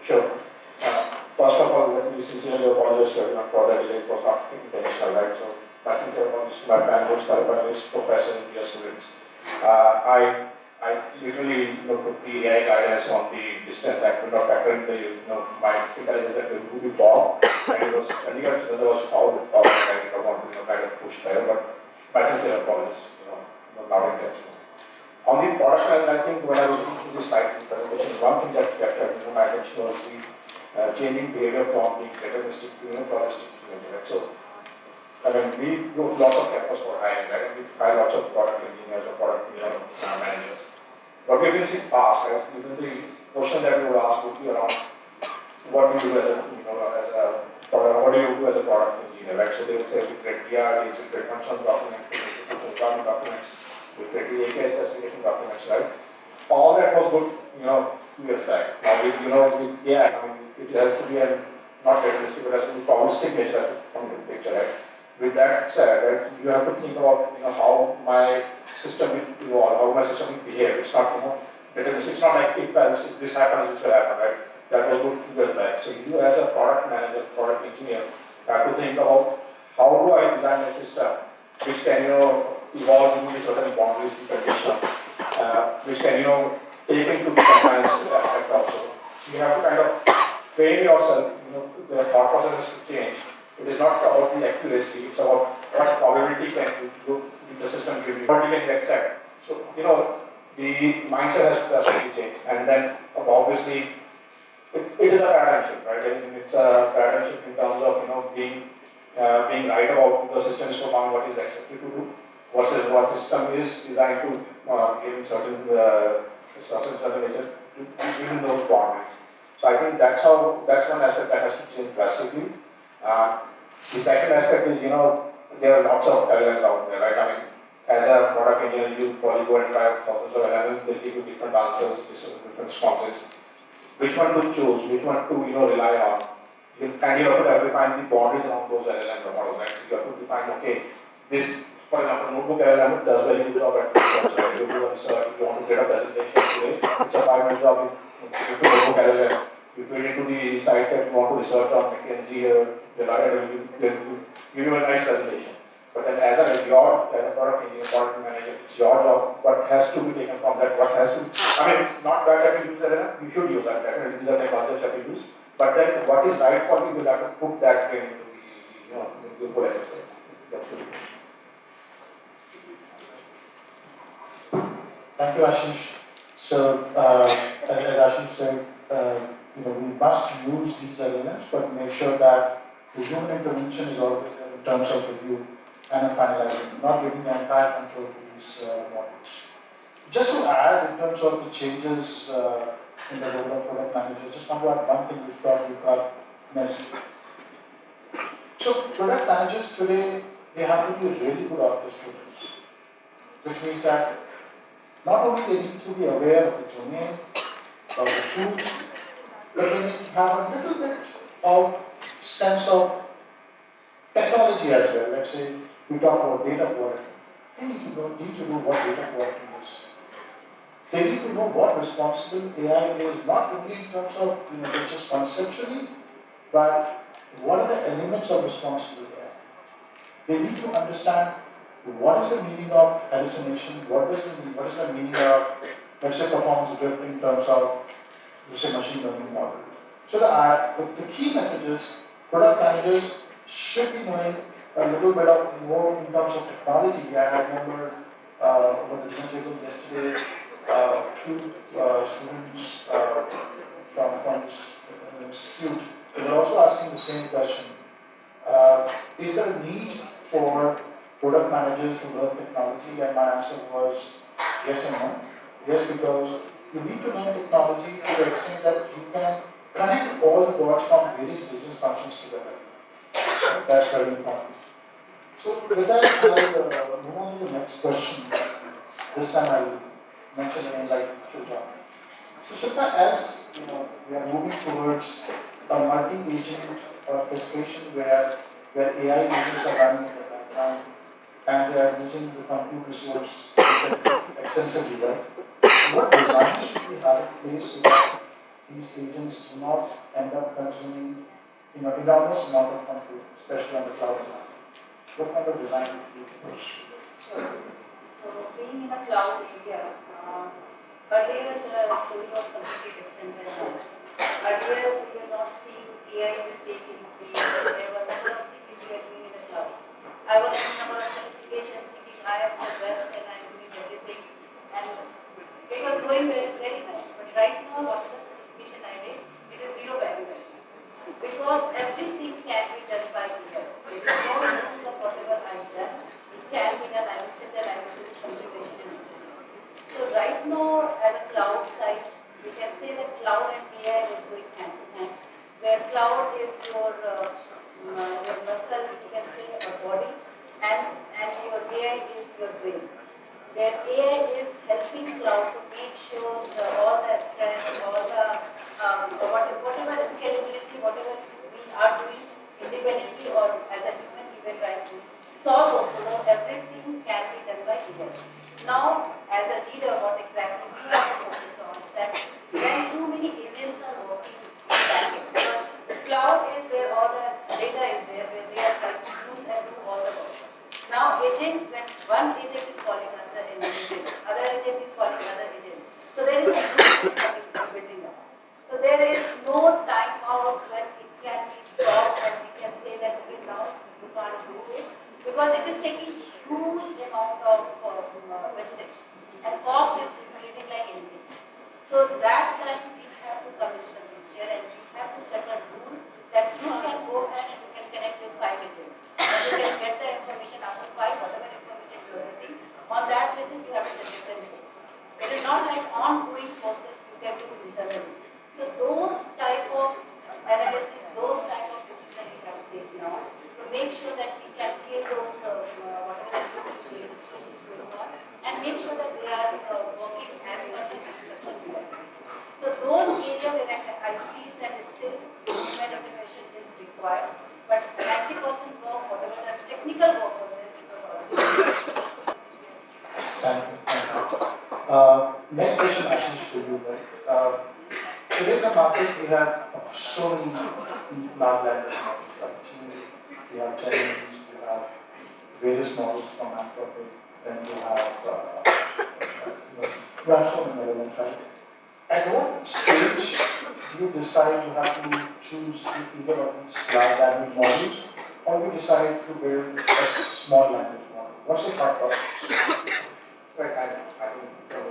Sure. First of all, let me sincerely apologize to everyone for the delay. It was not intentional, right? So, my sincere apologies to my panelists, panelists, professors, and dear students. I literally put the AI guidance on the distance. I could not factor in the my intelligence that will be fog, and it was Chandigarh, so there was fog. I did not want to kind of push there, but my sincere apologies, not intentional. On the product level, I think when I was looking through the slides in the presentation, one thing that captured my attention was the changing behavior from being deterministic to probabilistic behavior. Right? So, I mean, we do lots of campus for hiring, right? We hire lots of product engineers or product managers. What we've been seeing past, right? Even the questions that we would ask would be around what do you do as a what do you do as a product engineer, right? So they would say we create PRDs, we create functional documents, we create requirement documents, we create the API specification documents, right? All that was good, 2 years back. Now with with AI, I mean, it has to be not deterministic, but it has to be probabilistic nature has to come into the picture, right? With that said, right, you have to think about how my system will evolve, how my system will behave. It's not deterministic. It's not like if else, if this happens, this will happen, right? That was good 2 years back. So you as a product manager, product engineer, have to think about how do I design a system which can evolve into certain boundaries and conditions, which can take into the compliance aspect also. So you have to kind of train yourself. The thought process has to change. It is not about the accuracy, it's about what probability can you the system give you, what you can accept. So, the mindset has to be changed. And then, obviously, it is a paradigm shift, right? I mean, it's a paradigm shift in terms of, being right about the system's performing what is expected to do versus what the system is designed to give certain nature, given those boundaries. So I think that's one aspect that has to change drastically. The second aspect is, there are lots of LLMs out there, right? I mean, as a product engineer, you probably go and try thousands of LLMs, they'll give you different answers, different responses. Which one to choose, which one to, rely on. You have to define the boundaries around those LLM models, right? You have to define, okay, this, for example, notebook LLM does very good job at research, right? You do research, if you want to get a presentation today, it's a 5-minute job in notebook LLM. You build into the sites that you want to research on McKinsey or Deloitte, give you a nice presentation. But then as a product engineer, product manager, it's your job. What has to be taken from that? What has to? I mean, it's not bad that you use that. You should use that. Definitely, these are the concepts that you use. But then, what is right for you? You'll have to put that into the whole exercise. Thank you, Ashish. So, as Ashish said, we must use these elements, but make sure that the human intervention is always there in terms of review and finalizing, not giving the entire control to these models. Just to add, in terms of the changes in the role of product managers, just want to add one thing which probably got missed. So, product managers today, they have to be really good orchestrators, which means that not only they need to be aware of the domain, of the tools, but they need to have a little bit of sense of technology as well. Let's say we talk about data quality. They need to know what data quality is. They need to know what responsible AI is, not only in terms of just conceptually, but what are the elements of responsible AI. They need to understand what is the meaning of hallucination, what is the meaning of, let's say, performance drift in terms of, let's say, machine learning model. So the key message is product managers should be knowing a little bit of more in terms of technology. I remember over the dinner table yesterday, a few students from this institute were also asking the same question. Is there a need for product managers to learn technology? And my answer was yes and no. Yes, because you need to learn technology to the extent that you can connect all the dots from various business functions together. That's very important. So with that, I'll move on to the next question. This time I'll mention a name like Shilpa. So Shilpa, as you know, we are moving towards a multi-agent orchestration where AI agents are running in the background and they are using the compute resource extensively, right? What design should we have in place so that these agents do not end up consuming enormous amount of compute, especially on the cloud environment? What kind of design would you push? Sure. So being in a cloud area, earlier the story was completely different than now. Earlier we were not seeing AI taking place, there were a number of things we were doing in the cloud. I was doing a number of certification thinking I am the best and I am doing everything, and it was going very, very nice. But right now, whatever certification I did, it is zero value right now. Because everything can be done by AI. There is no reason that whatever I've done, it can be done. I will sit there, I will do the configuration and everything. So right now, as a cloud side, we can say that cloud and AI is going hand in hand. Where cloud is your muscle, you can say, or body, and your AI is your brain. Where AI is helping cloud to make sure all the strength, all the whatever scalability, whatever we are doing independently or as a human, we were trying to solve those problems. Everything can be done by AI. Now, as a leader, what exactly we have to focus on that when too many agents are working backend, because the cloud is where all the data is there, where they are trying to use and do all the work. Now, agent, when one agent is calling another agent, other agent is calling another agent. So there is a ecosystem building up. So there is no time out when it can be stopped and we can say that okay, now you can't do it because it is taking huge amount of wastage and cost is increasing like anything. So that time we have to come into the picture and we have to set a rule that you can go ahead and you can connect with 5 agents. And you can get the information after 5, whatever information you are getting. On that basis, you have to generate the report. It is not like ongoing process you can do internally. So those type of analysis, those type of decisions we have to take now to make sure that we can kill those whatever activity which is going on and make sure that they are working as per the instruction. So those areas where I feel that still human intervention is required, but 90% work, whatever the technical work was there, it was already. Thank you. Next question, Ashish, for you. Right? Today in the market, we have so many large language models, right? We have Chinese, we have various models from Anthropic, then we have so many elements, right? At what stage do you decide you have to choose either of these large language models, or you decide to build a small language model? What's the thought process? Right, I think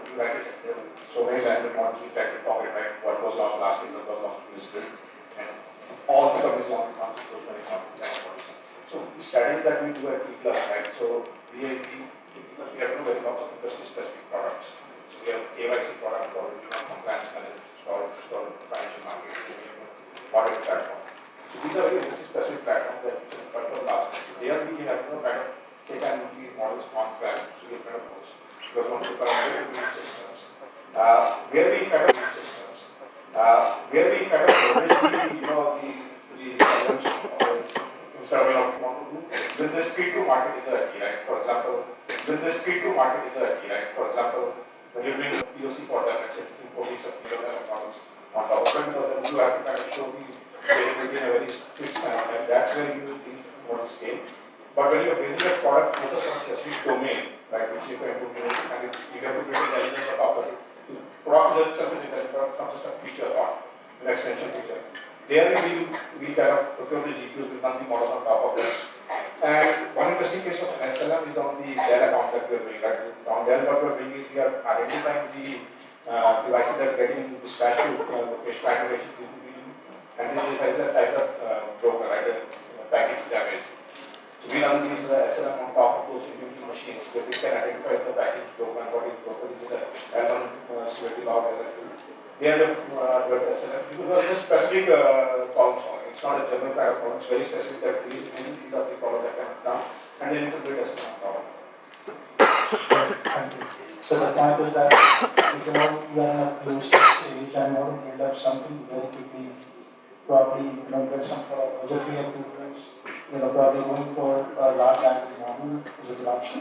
you rightly said there were so many language models we tried to forget, right? What was lost last week, what was lost yesterday, and all the stuff is long to come to those many language models. So the strategy that we do at E+, right? So we have very lots of industry specific products. So we have KYC product for compliance management, for financial markets, we have audit platform. So these are very industry specific platforms that we can for last. So there we have kind of taken these models on prem, so we kind of host. Because one of the parameter systems, where we kind of leverage the elements instead of want to do with the speed to market is a key, right? For example, when you're doing a POC for them, let's say 4 weeks of models on top of them, because then you have to kind of show the capability in a very quick span of time. That's where you use these models scale. But when you're building a product focused on a specific domain, right, which you can put and you have to build intelligence on top of it. The product itself is intelligent, but not just a feature or an extension feature. There we kind of procure the GPUs, we run the models on top of that. And one interesting case of SLM is on the Dell account that we are doing. Right? On Dell, what we are doing is we are identifying the devices that are getting dispatched to location, and these devices are types of broker, right? Package damage. So we run these SLM on top of those individual machines where we can identify the package broker and what is broker. Is it a L1 security log, L2? They are the SLM. Because it's specific problem solving. It's not a general kind of problem. It's very specific that these are the problems that can come. And and a little bit as well. Thank you. So the point is that if you are in a closed stage and you want to build up something very quickly, probably get some sort of budgetary approvals, probably going for a large language model is a good option.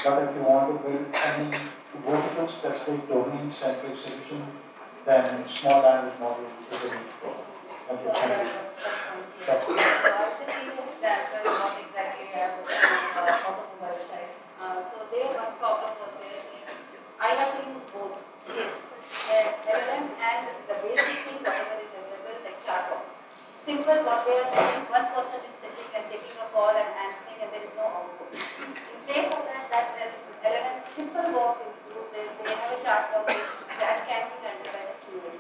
But if you want to build any vertical specific domain centric solution, then small language model is the way to go. Thank you. Thank you. Sure. So I'll just give you an example of what exactly I have on the automobile side. So there one problem was there. I have to use both LLM and the basic thing whatever is available like chatbot. Simple what they are doing, one person is sitting and taking a call and answering and there is no output. In place of that LLM simple work will do, they have a chatbot that can be handled by the QA.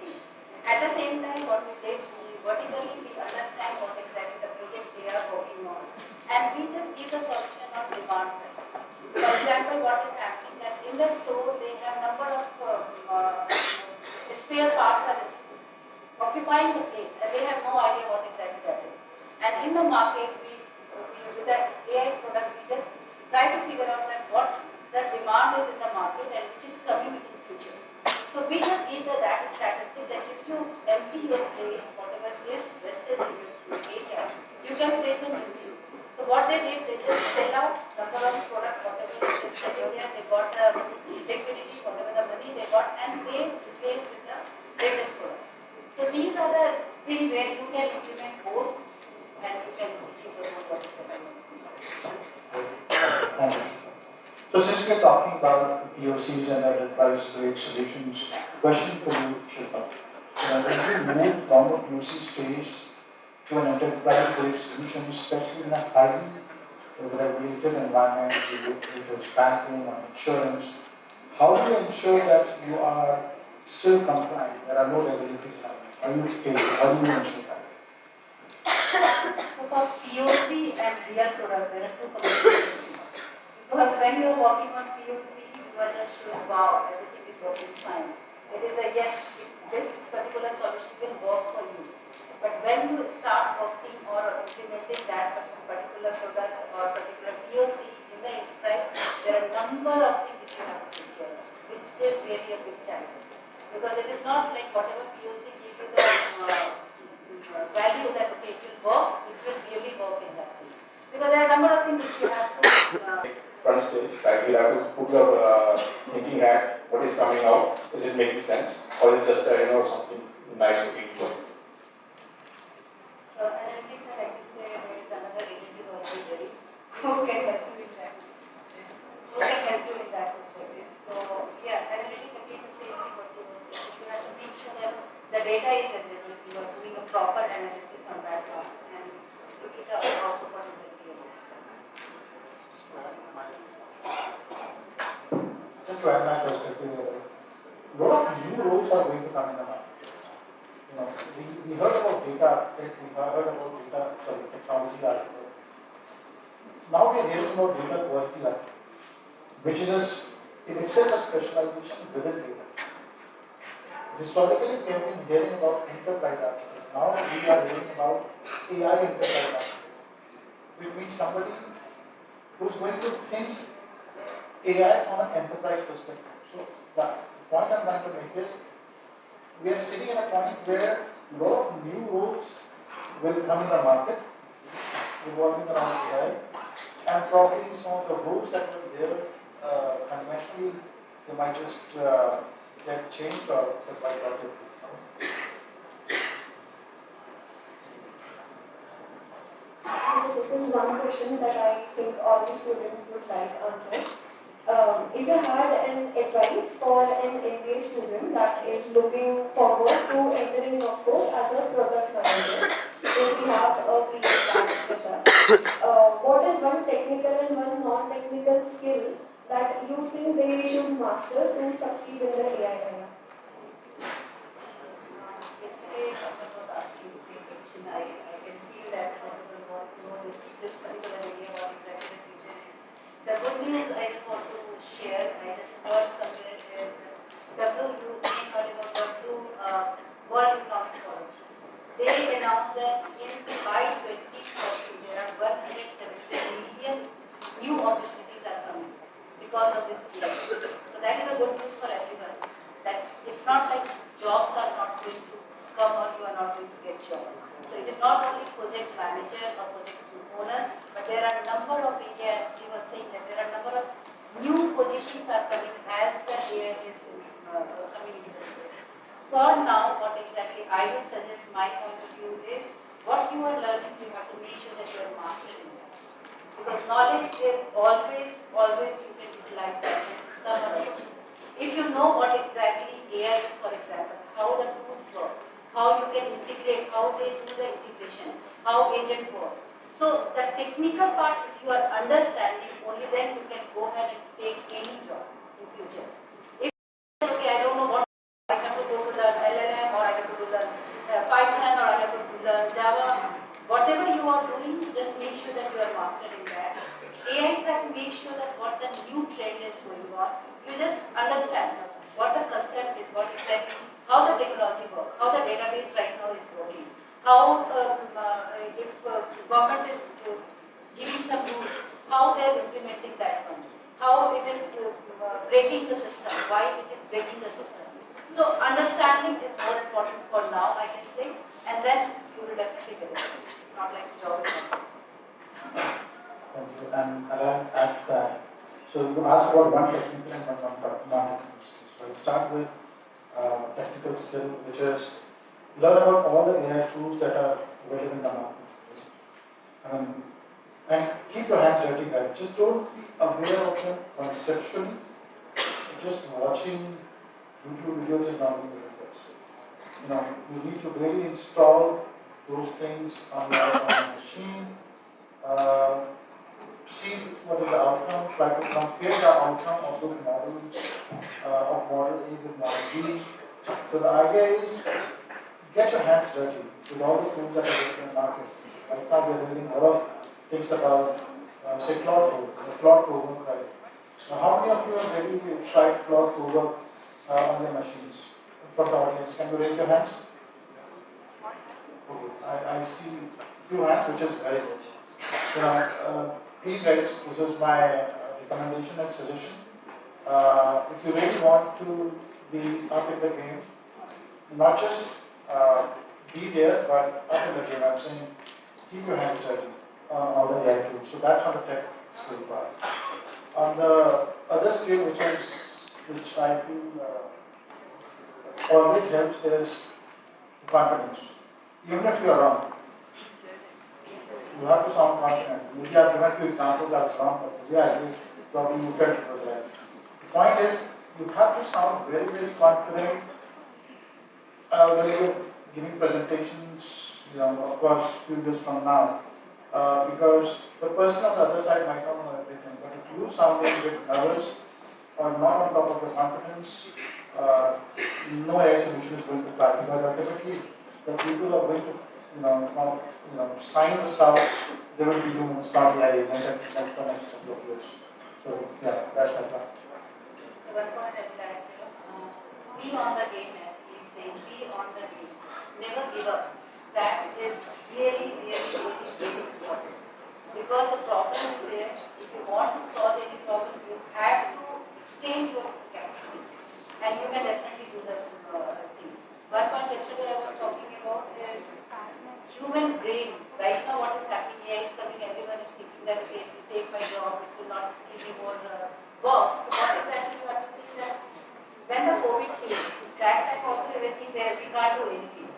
At the same time what we did, vertically we understand what exactly the project they are working on and we just give the solution on demand side. For example, what is happening that in the store they have number of spare parts are occupying the place and they have no idea what exactly that is. And in the market we with the AI product we just try to figure out that what the demand is in the market and which is coming in future. So we just give that statistic that if you empty your place, whatever is wasted in your area, you can place a new thing. So what they did, they just sell out number of product, whatever is selling there, they got the liquidity, whatever the money they got, and they replaced with the latest product. So these are the things where you can implement both and you can achieve the goal what is the Thank you. So since we are talking about POCs and enterprise-grade solutions, question for you, Shilpa. When you move from a POC stage to an enterprise-grade solution, especially in a highly regulated environment, it is banking or insurance, how do you ensure that you are still compliant? There are no regulatory challenges. How do you ensure that? So for POC and real product, there are two components. Because when you are working on POC, you are just showing, wow, everything is working fine. It is a yes, this particular solution will work for you. But when you start working or implementing that particular product or particular POC in the enterprise, there are a number of things which you have to take care of, which is really a big challenge. Because it is not like whatever POC gives you the value that okay, it will work, it will really work in that case. Because there are a number of things which you have to Front stage, right? You have to put your thinking hat, what is coming out, is it making sense, or is it just something nice looking good? So analytics, and I can say there is another agent is already ready. Who can help you in that? Who can help you in that perspective? So yeah, analytics again the same thing what you were saying. You have to make sure that the data is available. You are doing a proper analysis on that part and looking at what is available. Just to add my perspective here, a lot of new roles are going to come in the market. We heard about data architect, we heard about technology architect. Now we are hearing about data quality architect, which is in itself a specialization within data. Historically, we have been hearing about enterprise architect. Now we are hearing about AI enterprise architect, which means somebody who's going to think AI from an enterprise perspective. So the point I'm trying to make is, we are sitting at a point where a lot of new roles will come in the market, revolving around AI, and probably some of the roles that were there conventionally, they might just get changed or get wiped out. So this is one question that I think all the students would like answered. If you had an advice for an MBA student that is looking forward to entering workforce as a product manager, if we have a PA batch with us, what is one technical and one non-technical skill that you think they should master to succeed in the AI era? Yesterday, someone was asking the same question. I can feel that people want to know this particular area, what exactly the future is. The good news I just want to share, I just heard somewhere is World Economic Forum. They announced that by 2030 there are 170 million new opportunities are coming because of this AI. So that is a good news for everyone. That it's not like jobs are not going to come or you are not going to get jobs. So it is not only project manager or project owner, but there are a number of areas. He was saying that there are a number of new positions are coming as the AI is coming into the picture. For now, what exactly I would suggest, my point of view is, what you are learning, you have to make sure that you are mastered in that. Because knowledge is always you can utilize that in some other way. If you know what exactly AI is, for example, how the tools work, how you can integrate, how they do the integration, how agent work. So the technical part, if you are understanding, only then you can go ahead and take any job in future. If okay, I don't know what I have to go to learn LLM or I have to learn Python or I have to learn Java, whatever you are doing, just make sure that you are mastered in that. AI side, make sure that what the new trend is going on, you just understand what the concept is, what exactly, how the technology works, how the database right now is working, how if government is giving some rules, how they are implementing that one, how it is breaking the system, why it is breaking the system. So understanding is more important for now, I can say, and then you will definitely get it. It's not like job is not. Thank you. And I'll add to that. So you asked about one technical and one non-technical skill. So I'll start with technical skill, which is learn about all the AI tools that are available in the market. And keep your hands dirty, guys. Just don't be aware of them conceptually. Just watching YouTube videos is not going to help us. You need to really install those things on your machine. See what is the outcome, try to compare the outcome of those models, of model A with model B. So the idea is, get your hands dirty with all the tools that are available in the market. Right now we are hearing a lot of things about, say, Claude Code, right? Now, how many of you have really tried Claude Code on their machines? From the audience, can you raise your hands? Okay, I see few hands, which is very good. Please guys, this is my recommendation and suggestion. If you really want to be up in the game, not just be there, but up in the game, I'm saying keep your hands dirty on all the AI tools. So that's on the tech skill part. On the other skill, which I feel always helps, is confidence. Even if you are wrong, you have to sound confident. Maybe I've given a few examples I was wrong, but maybe I did, probably you felt it was right. The point is, you have to sound very, very confident when you're giving presentations, of course, few years from now, because the person on the other side might not know everything, but if you sound a bit nervous or not on top of your confidence, no AI solution is going to fly, because ultimately the people are going to sign the stuff. There will be humans, not AI agents, at the next couple of years. So yeah, that's my plan. So one point is that be on the game, as he is saying, be on the game. Never give up. That is really, really, really, really important. Because the problem is there. If you want to solve any problem, you have to extend your capacity, and you can definitely do the thing. One point yesterday I was talking about is human brain. Right now what is happening, AI is coming, everyone is thinking that okay, it will take my job, it will not give me more work. So what exactly you have to think that when the COVID came, that time also everything there, we can't do anything.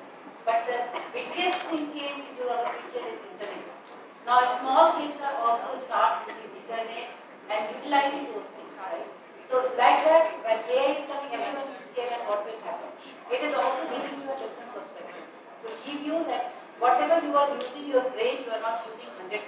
But the biggest thing came into our picture is internet. Now small kids are also start using internet and utilizing those things, right? So like that, when AI is coming, everyone is scared at what will happen. It is also giving you a different perspective. To give you that whatever you are using your brain, you are not using 100%.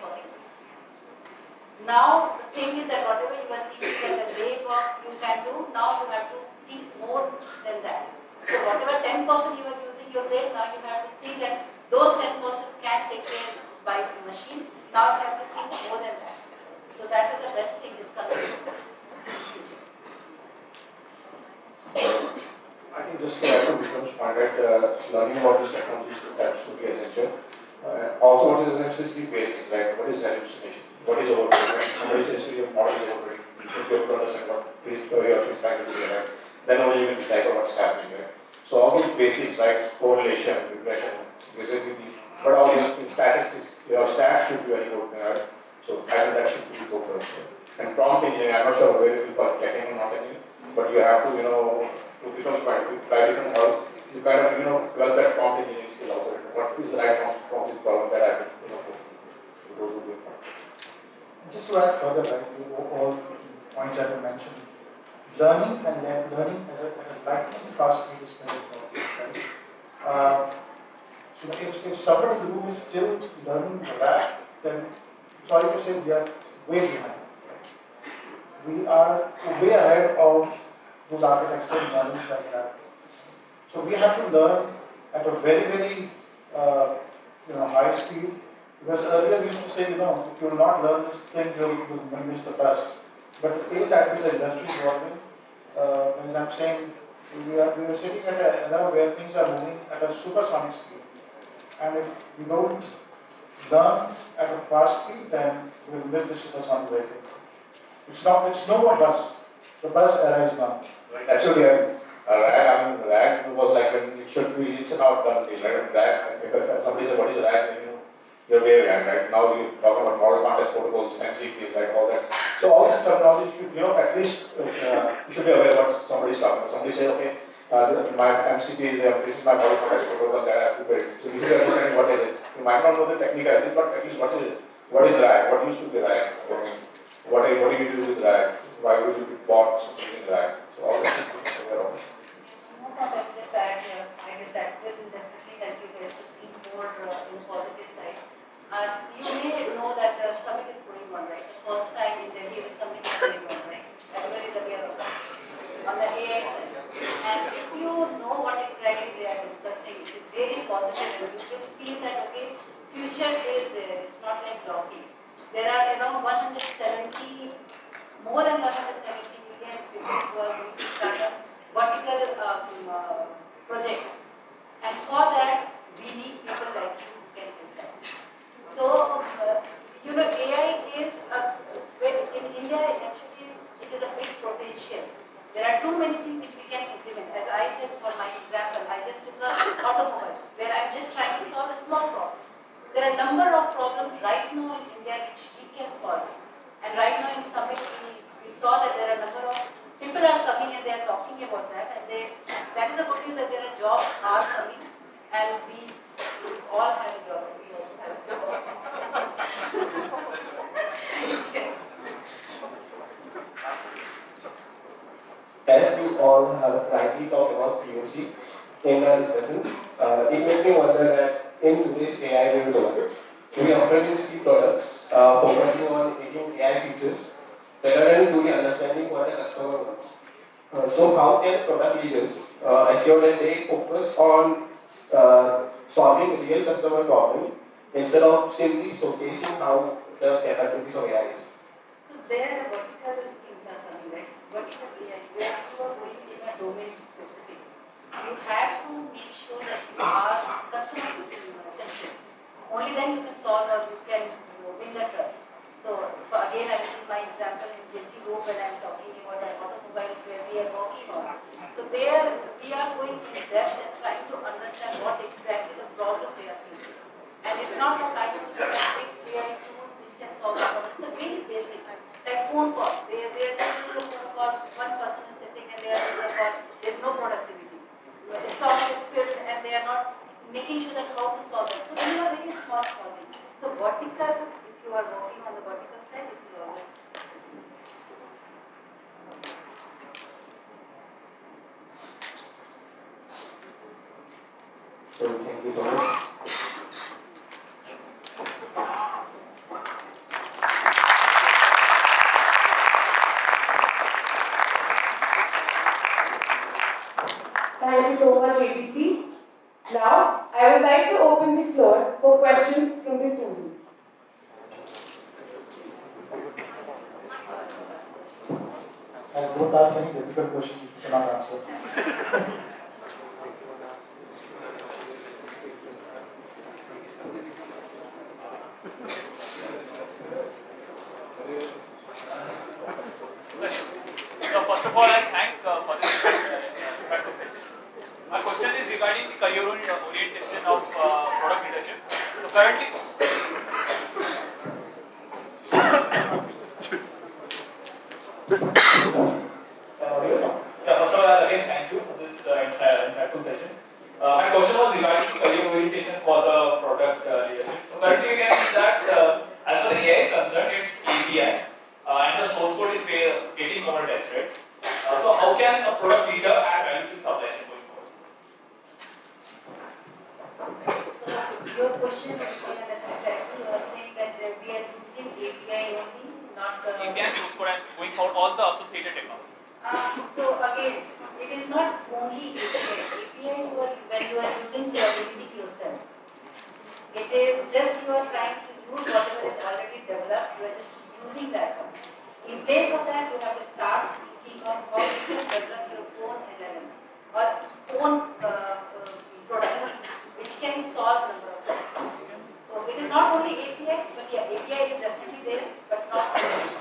Now the thing is that whatever you are thinking that the lay work you can do, now you have to think more than that. So whatever 10% you are using your brain, now you have to think that those 10% can take care by the machine. Now you have to think more than that. So that is the best thing is coming in the future. I think just to add to Vikram's point, right, learning about this technology that should be essential. Also, what is essential is the basics, right? What is hallucination? What is overload? When somebody says to you you have to understand what he or she is trying to say, right? Then only you can decipher what's happening, right? So all these basics, right? Correlation, regression, visibility, but all these in statistics, your stats should be very good, right? So I think that should be focused. And prompt engineering, I'm not sure whether you call it technical or not technical, but you have to, to become smart, to try different models, you kind of, develop that prompt engineering skill also. What is the right prompt for this problem that I can, go to the point. Just to add further, right, to all points that you mentioned, learning and learning at a lightning fast speed is very important, right? So if somebody in the room is still learning RAG, then sorry to say we are way behind. Right? We are way ahead of those architectural knowledge that we have. So we have to learn at a very, very high speed. Because earlier we used to say, if you will not learn this thing, you'll miss the bus. But the pace at which the industry is evolving, as I'm saying, we are sitting at an era where things are moving at a supersonic speed. And if we don't learn at a fast speed, then we will miss the supersonic vehicle. It's no more bus. The bus era is gone. Right. Actually, RAG was like when it should be, it's an outdone deal, right? RAG, if somebody says what is RAG, then you're way behind, right? Now we talk about model context protocols, MCPs, right? All that. So all this terminology should, at least you should be aware of what somebody is talking about. Somebody say, okay, my MCP is there, this is my model context protocol that I have to build. So you should be understanding what is it. You might not know the technicalities, but at least what is it? What is RAG? What used to be RAG? What do you do with RAG? Why would you be bought using RAG? So all that should be aware of. One more that just add here, I guess that will definitely help you guys to think more in the positive side. You may know that the summit is going on, right? The first time in Delhi, the summit is going on, right? Everybody is aware of that. On the AI side. And if you know what exactly they are discussing, it is very positive and you will feel that, okay, future is there. It's not like blocking. There are around more than 170 million people who are going to start a vertical project. And for that, we need people like you who can do that. So, AI is, in India, actually, it is a big potential. There are too many things which we can implement. As I said for my example, I just took an automobile where I'm just trying to solve a small problem. There are a number of problems right now in India which we can solve. And right now in Summit, we saw that there are a number of people are coming and they are talking about that. And that is a good thing that there are jobs are coming and we all have a job. We also have a job. As we all have rightly talked about POC in our discussion, it made me wonder that in today's AI-driven world, we often see products focusing on aiding AI features rather than truly understanding what the customer wants. So how can product leaders assure that they focus on solving real customer problem instead of simply showcasing how the capabilities of AI is? So there the vertical things are coming, right? Vertical AI, where you are going in a domain specific. You have to make sure that you are customer centric. Only then you can solve or you can win the trust. So again, I will use my example in JC Group when I am talking about the automobile where we are working on. So there we are going in depth and trying to understand what exactly the problem they are facing. And it's not like I will put a big AI tool which can solve the problem. It's a very basic, like phone call. They are just doing a phone call, one person is sitting and they are doing the call, there's no productivity. The stock is filled and they are not making sure that how to solve it. So these are very small solving. So vertical, if you are working on the vertical side, it will always. So thank you so much. Thank you so much, ABC. Now, I would like to open the floor for questions from the students. And don't ask any difficult questions if you cannot answer. first of all, I thank for this insightful session. My question is regarding the career orientation of product leadership. So currently, first of all, again, thank you for this insightful session. My question was regarding the career orientation for the product leadership. So currently, you can see that as far as AI is concerned, it's API, and the source code is getting commoditized, right? So how can a product leader add value to supply chain going forward? So your question, if I understand correctly, you are saying that we are using API only, not API and source code and going forward all the associated technologies. So again, it is not only API. API when you are using probability yourself. It is just you are trying to use whatever is already developed, you are just using that one. In place of that, you have to start thinking of how you can develop your own LLM or own product which can solve number of problems. So it is not only API, but yeah, API is definitely there, but not only.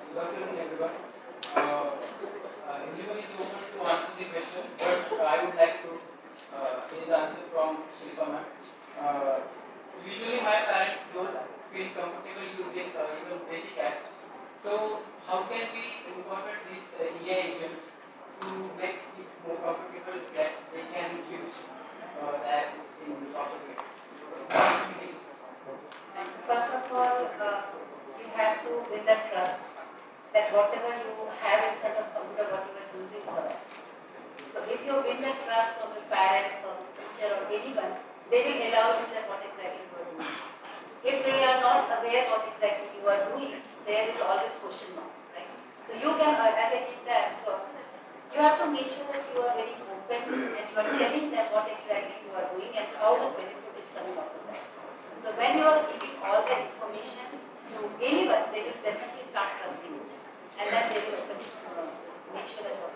Good afternoon, everyone. Everyone is open to answer the question, but I would like to change the answer from Shilpa ma'am. Usually, my parents don't feel comfortable using even basic apps. So, how can we incorporate these AI agents to make it more comfortable that they can use the apps in the proper way? First of all, you have to win that trust that whatever you have in front of computer, what you are using for that. So if you win that trust from the parent, from the teacher or anyone, they will allow you that what exactly you are doing. If they are not aware what exactly you are doing, there is always question mark, right? So you can, as I did the answer also, you have to make sure that you are very open and you are telling them what exactly you are doing and how the benefit is coming out of that. So when you are giving all the information to anyone, they will definitely start trusting you. And then they will make sure that what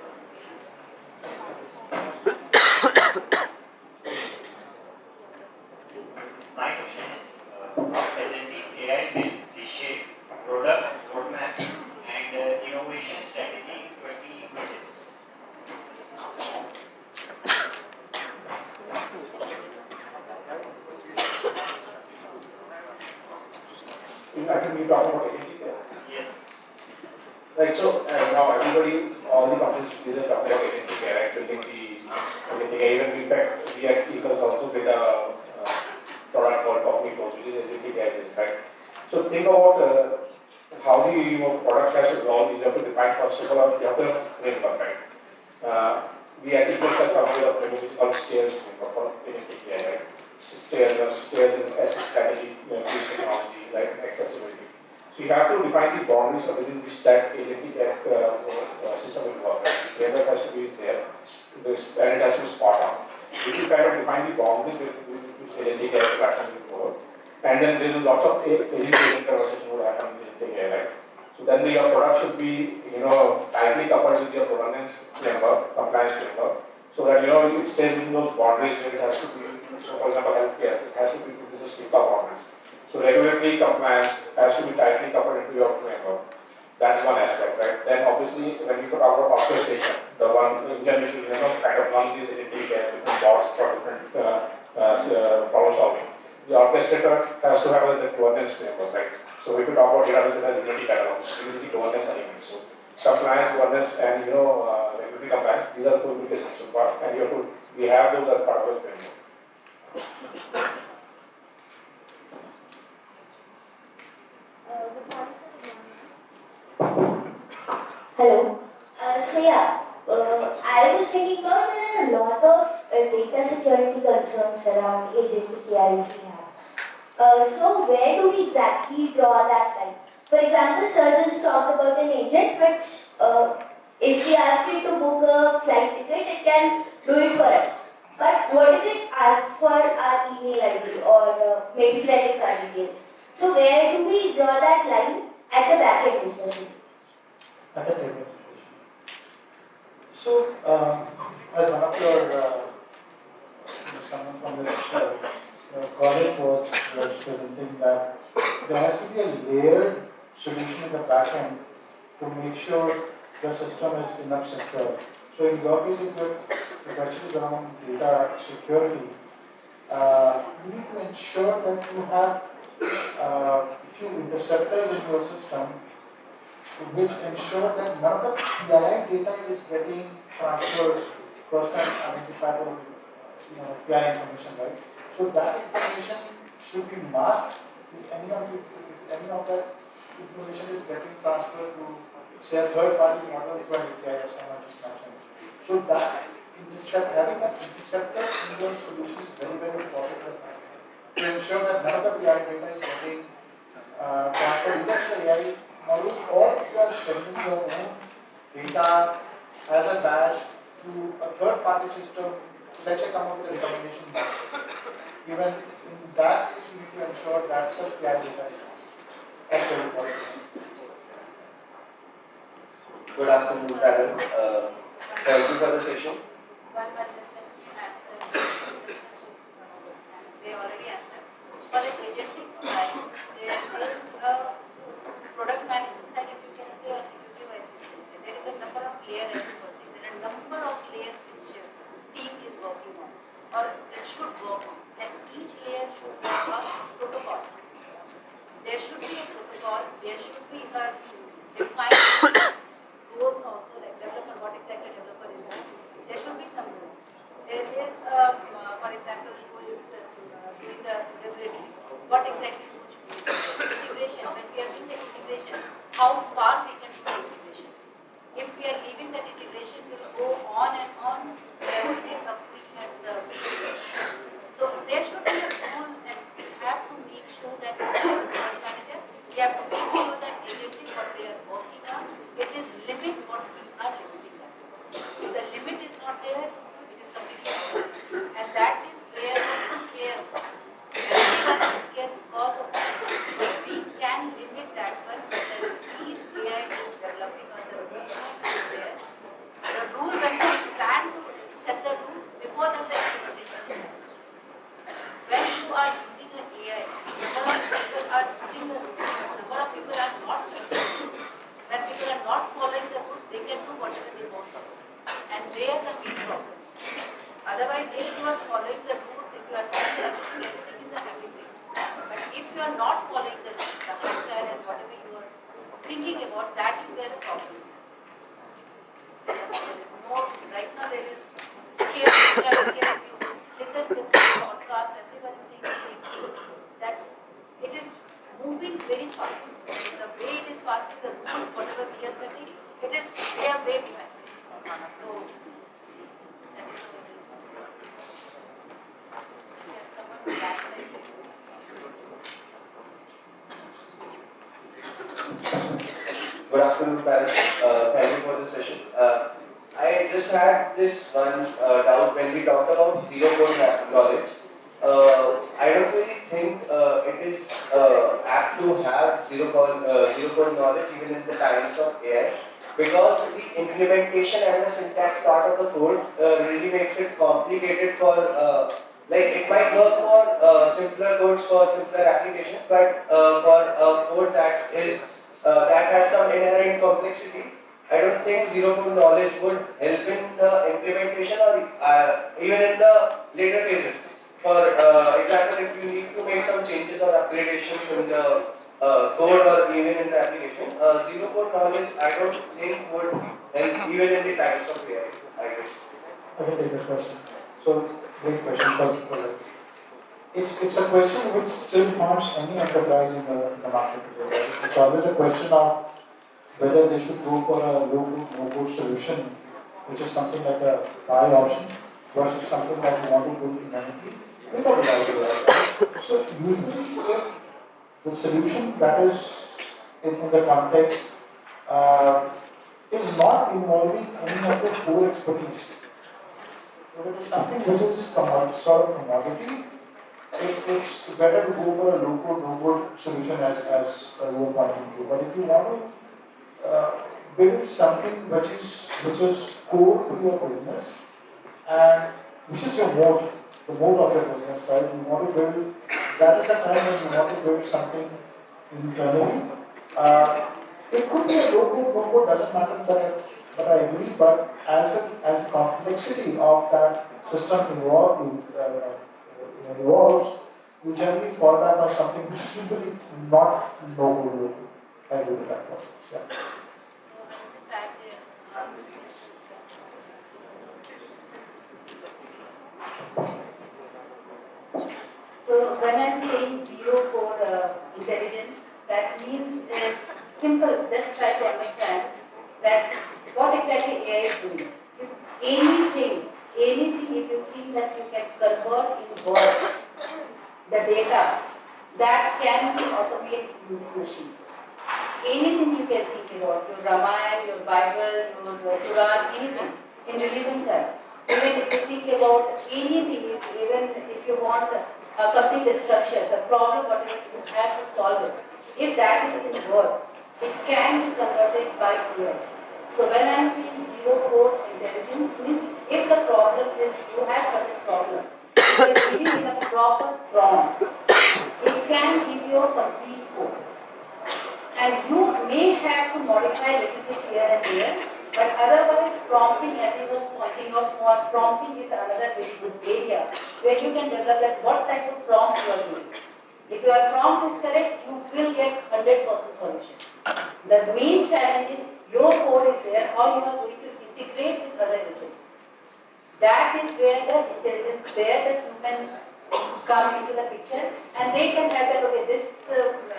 My question is, how presenting AI will reshape product roadmap and innovation strategy in 2026? I think we're talking about agentic AI. Yes. Right, so now everybody, all the companies are talking about agentic AI, right? Building the agentic AI. Even in fact, VYAKRITI also did a product called Conclave, which is agentic AI, right? So think about how the product has to evolve. You have to define first of all, you have to framework, right? VYAKRITI has come with a framework which is called stairs framework for agentic AI, right? Stairs is S strategy, use technology, right? Accessibility. So you have to define the boundaries within which that agentic system will work. Right? The framework has to be there, and it has to be spot on. If you kind of define the boundaries with which agentic AI platform will work, and then there is lots of agent conversation will happen in agentic AI, right? So then your product should be, tightly coupled with your governance framework, compliance framework, so that it stays within those boundaries where it has to be. So, for example, healthcare, it has to be within the stricter boundaries. So regulatory compliance has to be tightly coupled into your framework. That's one aspect, right? Then obviously, when you talk about orchestration, the one engine which will kind of run these agentic different bots for different problem solving. The orchestrator has to have a governance framework, right? So if you talk about database, it has unity catalog. These are the governance elements. So compliance, governance, and regulatory compliance, these are going to be the essential part, and we have those as part of the framework. Hello. I was thinking about there are a lot of data security concerns around agentic AIs we have. So where do we exactly draw that line? For example, sir just talked about an agent which, if we ask it to book a flight ticket, it can do it for us. But what if it asks for our email ID or maybe credit card details? So where do we draw that line at the back end especially? I can take that question. So, as one of your someone from the college was presenting that there has to be a layered solution in the back end to make sure the system is enough secure. So in your case, if the question is around data security, you need to ensure that you have few interceptors in your system which ensure that none of the PII data is getting transferred, personal identifiable PII information, right? So that information should be masked if any of that information is getting transferred to say a third party model through an API as someone just mentioned. So that having that interceptor in your solution is very, very important to ensure that none of the PI data is getting transferred either to the AI models or if you are sending your own data as a batch to a third party system, let's say come up with a recommendation model. Even in that case, you need to ensure that such PI data is lost. That's very important. Good afternoon, panel. Thank you for the session. They already answered. For the agentic side, there is a product management side, if you can say, or security wise, you can say. There is a number of layers, as you were saying. There are a number of layers which team is working on, or it should work on. And each layer should have a protocol. There should be a protocol, there should be a defined roles also, like developer, what exactly developer is doing. There should be some rules. There is, for example, who is doing the regulatory. What exactly rules should be? Integration. When we are doing the integration, how far we can do the integration. If we are leaving that integration will go on and on, there will be a complete so there should be a rule, and we have to make sure that as a product manager, we have to make sure that agency what they are working on, it is limit what we are limiting them. If the limit is not there, it is completely wrong. And that is where the scare, everyone is scared because of that. If we can limit that one, the speed AI is developing or the vision is there. The rule, when we plan to set the rule, before that the implementation is done. When you are using an AI, number of people are using the rules, number of people are not using the rules. When people are not following the rules, they can do whatever they want to do. And there the main problem. Otherwise, if you are following the rules, if you are following everything is a happy place. But if you are not following the rules, the culture and whatever you are thinking about, that is where the problem is. There is no, right now there is scare, if you listen to the podcast, everyone is saying the same thing, that it is moving very fast. The way it is passing the rule, whatever we are setting, it is way behind. So, that is the way. Yes, someone will answer. Good afternoon, panel. Thank you for the session. I just had this one doubt when we talked about zero code knowledge. I don't really think it is apt to have zero code knowledge even in the times of AI, because the implementation and the syntax part of the code really makes it complicated for like it might work for simpler codes for simpler applications, but for a code that is that has some inherent complexity, I don't think zero code knowledge would help in the implementation or even in the later phases. For example, if you need to make some changes or upgradations in the code or even in the application, zero code knowledge I don't think would help even in the times of AI, I guess. I can take that question. So, great question. So, it's a question which still haunts any enterprise in the market today. Right? It's always a question of whether they should go for a low-code, no-code solution, which is something like a buy option, versus something that you want to do dynamically without AI. So usually, if the solution that is in the context is not involving any of the core expertise, if it is something which is sort of commodity, it's better to go for a low-code, no-code solution as you were pointing to. But if you want to build something which is core to your business and which is your moat, the mode of your business, right? You want to build, that is a time when you want to build something internally. It could be a low-code, no-code, doesn't matter, but I agree, but as the complexity of that system evolves, you generally fall back on something which is usually not no-code. I agree with that point. Yeah. So when I'm saying zero code intelligence, that means is simple. Just try to understand that what exactly AI is doing. Anything, if you think that you can convert in words the data, that can be automated using machine. Anything you can think about, your Ramayana, your Bible, your Quran, anything in religion side. Even if you think about anything, even if you want a complete structure, the problem whatever you have to solve it. If that is in word, it can be converted by ear. So when I am saying zero code intelligence means if the problem is you have certain problem, if you are giving it a proper prompt, it can give you a complete code. And you may have to modify a little bit here and there, but otherwise prompting, as he was pointing out, prompting is another very good area where you can develop that what type of prompt you are doing. If your prompt is correct, you will get 100% solution. The main challenge is your code is there, how you are going to integrate with other agents. That is where the intelligence there that you can come into the picture and they can have that, okay, this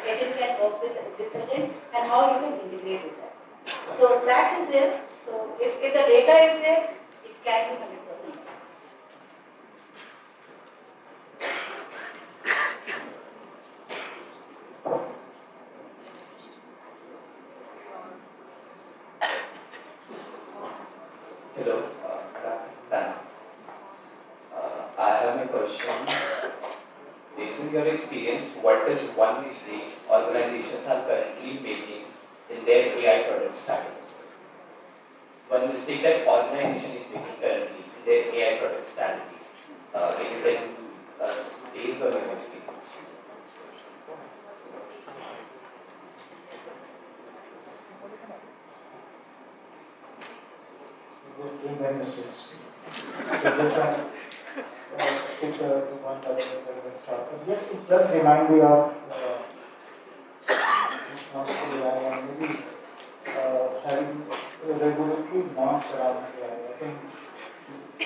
agent can work with this agent and how you can integrate with that. So that is there. So if the data is there, it can be 100%. Hello, Dan. I have a question. Based on your experience, what is one mistake organizations are currently making in their AI product strategy? One mistake that organization is making currently in their AI product strategy. Can you tell us based on your experience? Doing many mistakes. So just take the one that I start. But yes, it does remind me of responsible AI and maybe having regulatory norms around AI. I think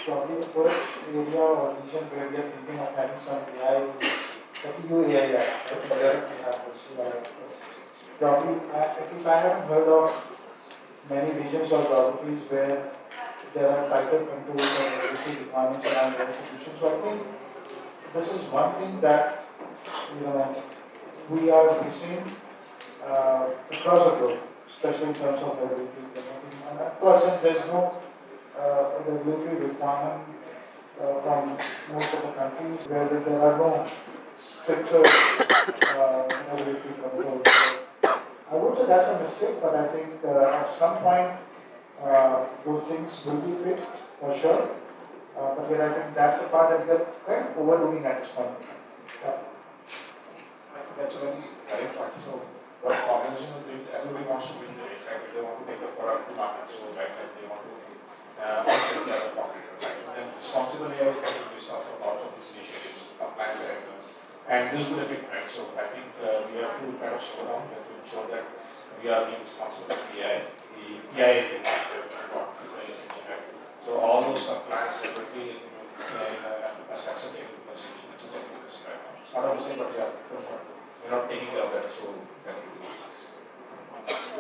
probably the first area or region where we are thinking of having some AI is the EU AI Act. I think Europe we have this AI. Probably, at least I haven't heard of many regions or geographies where there are tighter controls and regulatory requirements around their solutions. So I think this is one thing that we are missing across the globe, especially in terms of regulatory implementing. And of course, since there's no regulatory requirement from most of the countries where there are no stricter regulatory controls. So I would say that's a mistake, but I think at some point those things will be fixed for sure. But yet I think that's the part that they're kind of overlooking at this point. Yeah. That's a very correct point. So, what organizations do, everybody wants to win the race, right? They want to take the product to market, so right, they want to outpace the other competitor, right? Then responsible AI is going to be stuff about all of these initiatives, compliance arrangements, and this will be right. So, I think we have to kind of slow down, we have to ensure that we are being responsible for the AI. The PI is not very essential, right? So, all those compliance, regulatory, aspects of technical decision, it's a technical decision, right? It's not a mistake, but we're not taking care of that, so that will be.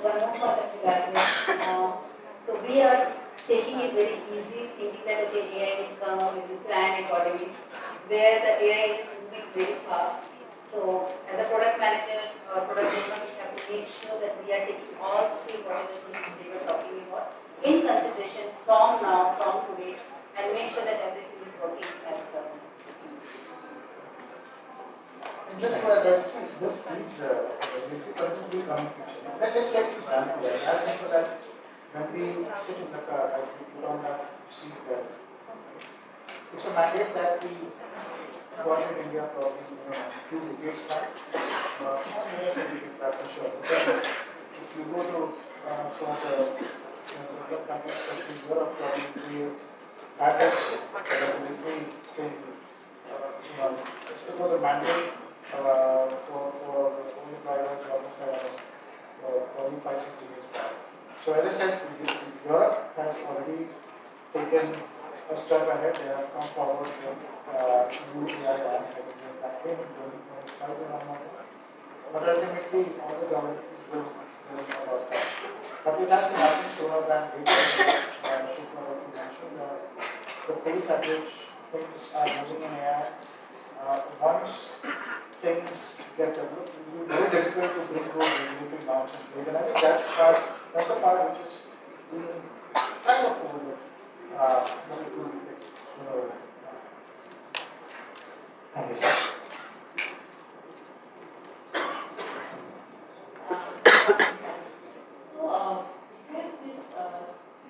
One more point that we are so we are taking it very easy, thinking that okay, AI will come, we will plan accordingly, where the AI is moving very fast. So as a product manager or product owner, we have to make sure that we are taking all the whatever things we were talking about in consideration from now, from today, and make sure that everything is working as per. And just to add that, see, these regulatory controls will come in picture. Let's take an example. As simple as when we sit in the car, right, we put on that seat belt. it's a mandate that we got in India probably a few decades back, not maybe a few decades back for sure. Because if you go to some of the developed countries, especially Europe, probably we had this regulatory thing. It was a mandate for only drivers almost probably 5-6 years back. So as I said, Europe has already taken a step ahead. They have come forward with new AI Act. I think that came in 2025 if I'm not wrong. But ultimately, all the governments will follow that. But it has to happen sooner than later. Shikha mentioned the pace at which things are moving in AI. Once things get developed, it will be very difficult to bring those regulatory norms in place. And I think that's the part which is being kind of overlooked. But it will be sooner or later. Thank you, sir. So, because this,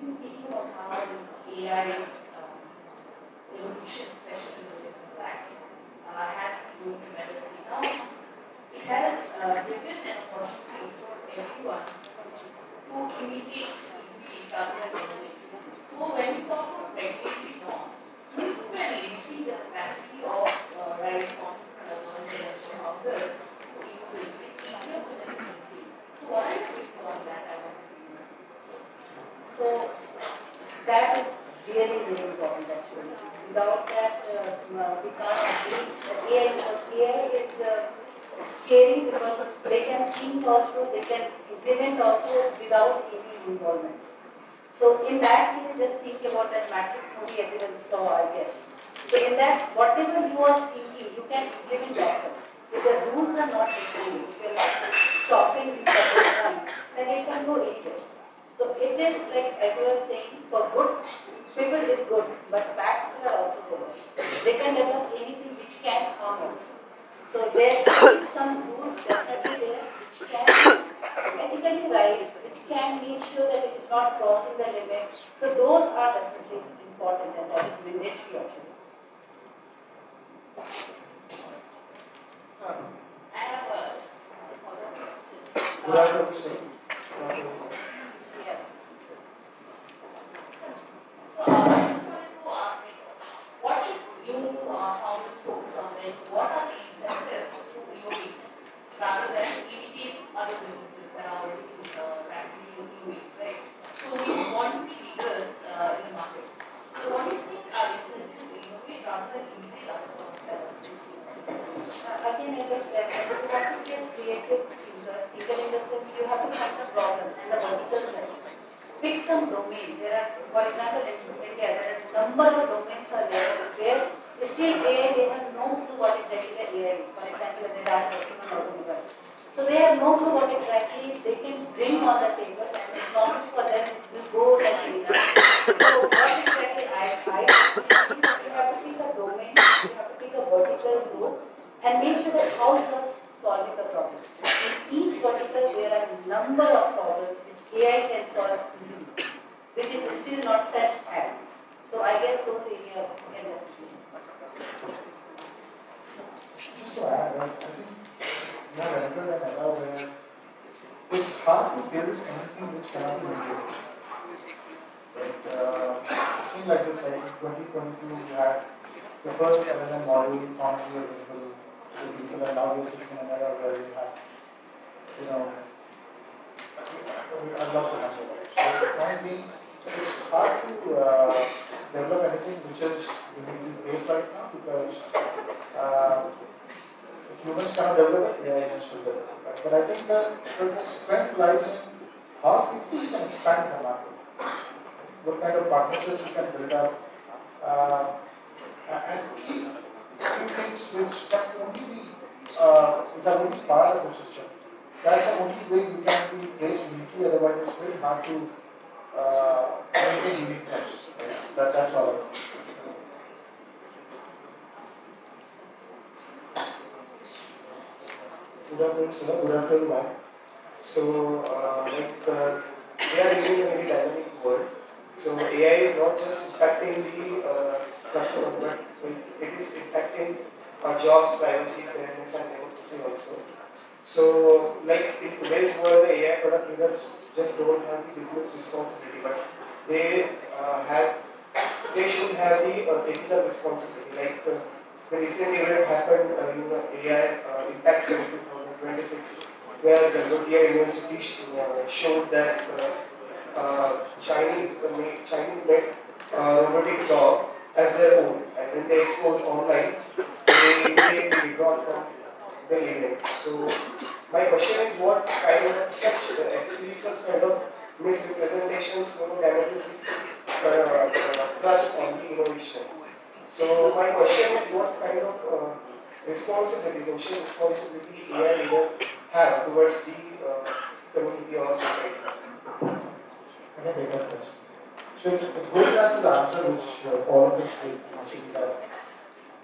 been speaking about how AI's evolution, especially in this impact, has grown tremendously. Now, it has given an opportunity for everyone to imitate easily rather than emulate. So, when we talk about regulatory norms, we look at limiting the capacity of rise entrepreneurs or intellectual founders to innovate. It's easier for them to innovate. So, what are your takes on that? I want to know. So that is really very important actually. Without that, we can't agree that AI, because AI is scary because they can think also, they can implement also without any involvement. So in that case, just think about that Matrix movie everyone saw, I guess. So in that, whatever you are thinking, you can implement that one. If the rules are not defined, if you are not stopping in certain point, then it can go anywhere. So it is like, as you were saying, for good people is good, but bad people are also there. They can develop anything which can harm also. So there is some rules definitely there which can be ethically right, which can make sure that it is not crossing the limit. So those are definitely important and that is mandatory actually. I have a follow-up question. Would I have to say? Yeah. So I just wanted to ask, what should new founders focus on? Like, what are the incentives to innovate rather than imitate other businesses that are already rapidly innovating, right? So we want to be leaders in the market. So what do you think are incentives to innovate rather than imitate other firms that are already Again, as I said, you have to be a creative thinker. Thinker in the sense you have to find the problem and the vertical side. Pick some domain. There are, for example, in India, there are a number of domains are there where still AI, they have no clue what exactly the AI is. For example, they are working on automobile. So they have no clue what exactly they can bring on the table and it's not for them to go like enough. So what exactly I think that you have to pick a domain, you have to pick a vertical group and make sure that how you are solving the problem. In each vertical, there are a number of problems which AI can solve easily, which is still not touched at. So I guess those areas can definitely. Just to add, right, I think we have entered an era where it's hard to build anything which cannot be made. Right? It seems like this, like in 2022, we had the first LLM model commonly available to people, and now we're sitting in an era where we have, I love the number, right? So the point being, it's hard to develop anything which is uniquely based right now because if humans cannot develop it, AI agents will develop it. Right? But I think the strength lies in how quickly you can expand the market, what kind of partnerships you can build up, and keep a few things which can only be, which are only part of the system. That's the only way you can be placed uniquely, otherwise it's very hard to maintain uniqueness. Right? That's all I know. Good afternoon, sir. Good afternoon, ma'am. So, we are living in a very dynamic world. So, AI is not just impacting the customers, but it is impacting our jobs, privacy, fairness, and democracy also. So, like in today's world, the AI product leaders just don't have the business responsibility, but they they should have the ethical responsibility. Like the recent event happened in AI Impact Summit 2026, where Generative AI University showed that Chinese made robotic dog as their own, and when they exposed online, they immediately withdraw from the event. So my question is, what kind of such kind of misrepresentations damages trust on the innovation. So my question is, what kind of responsibility, social responsibility AI leader have towards the community or society? Can I take that question? So it goes back to the answer which all of us gave, mentioning that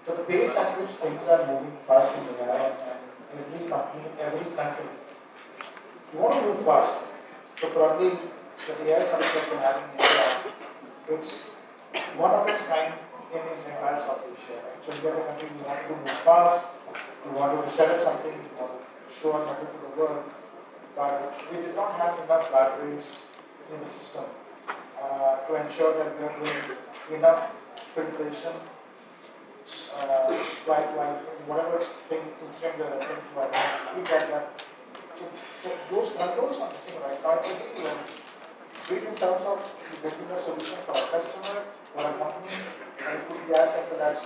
the pace at which things are moving fast in AI and every company, every country, you want to move fast. So probably the AI summit that we're having in India, it's one of its kind in entire South Asia. Right? So India as a country, we want to move fast, we want to set up something, we want to show our mettle to the world, but we did not have enough guardrails in the system to ensure that we are doing enough filtration while whatever incident we are referring to, I don't we get that. So those controls are missing right now. Be it in terms of getting a solution for a customer or a company, and it could be as simple as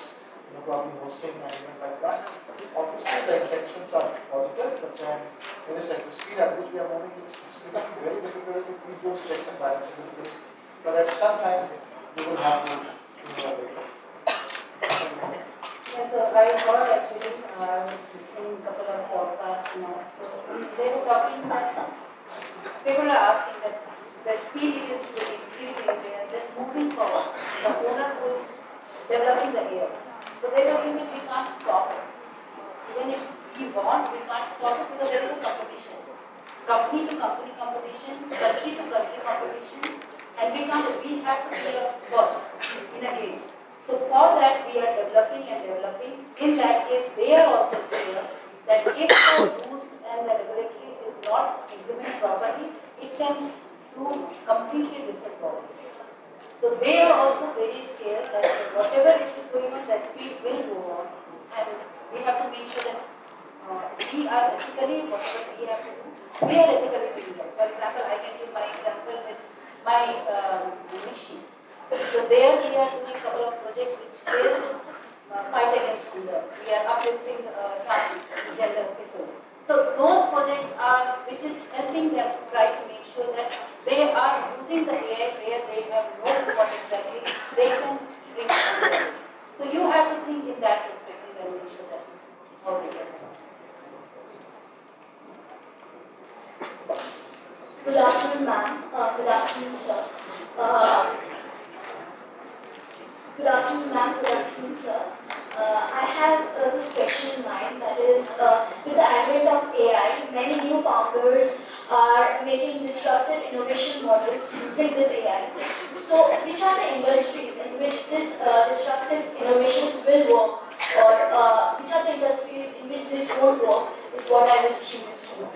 probably hosting and even like that. Obviously, the intentions are positive, but then, as I said, the speed at which we are moving is becoming very difficult to keep those checks and balances in place. But at some time, we will have to sooner or later. Yeah, so I heard actually, I was listening a couple of podcasts now. So they were talking that people are asking that the speed is increasing, they are just moving forward. The owner who is developing the AI. So they were saying that we can't stop it. Even if we want, we can't stop it because there is a competition. Company to company competition, country to country competition, and we have to be a first in a game. So for that we are developing and developing. In that case, they are also saying that if the rules and the regulatory is not implemented properly, it can do completely different problem. So they are also very scared that whatever it is going on, the speed will go on, and we have to make sure that we are ethically, whatever we have to do, we are ethically doing that. For example, I can give my example with my machine. So there we are doing a couple of projects which is fight against hunger. We are uplifting transgender people. So those projects are, which is helping them try to make sure that they are using the AI where they have known what exactly they can bring. So you have to think in that perspective and make sure that how they get it. Good afternoon, ma'am. Good afternoon, sir. Good afternoon, ma'am. Good afternoon, sir. I have this question in mind, that is, with the advent of AI, many new founders are making disruptive innovation models using this AI. So, which are the industries in which this disruptive innovations will work, or which are the industries in which this won't work, is what I was curious to know.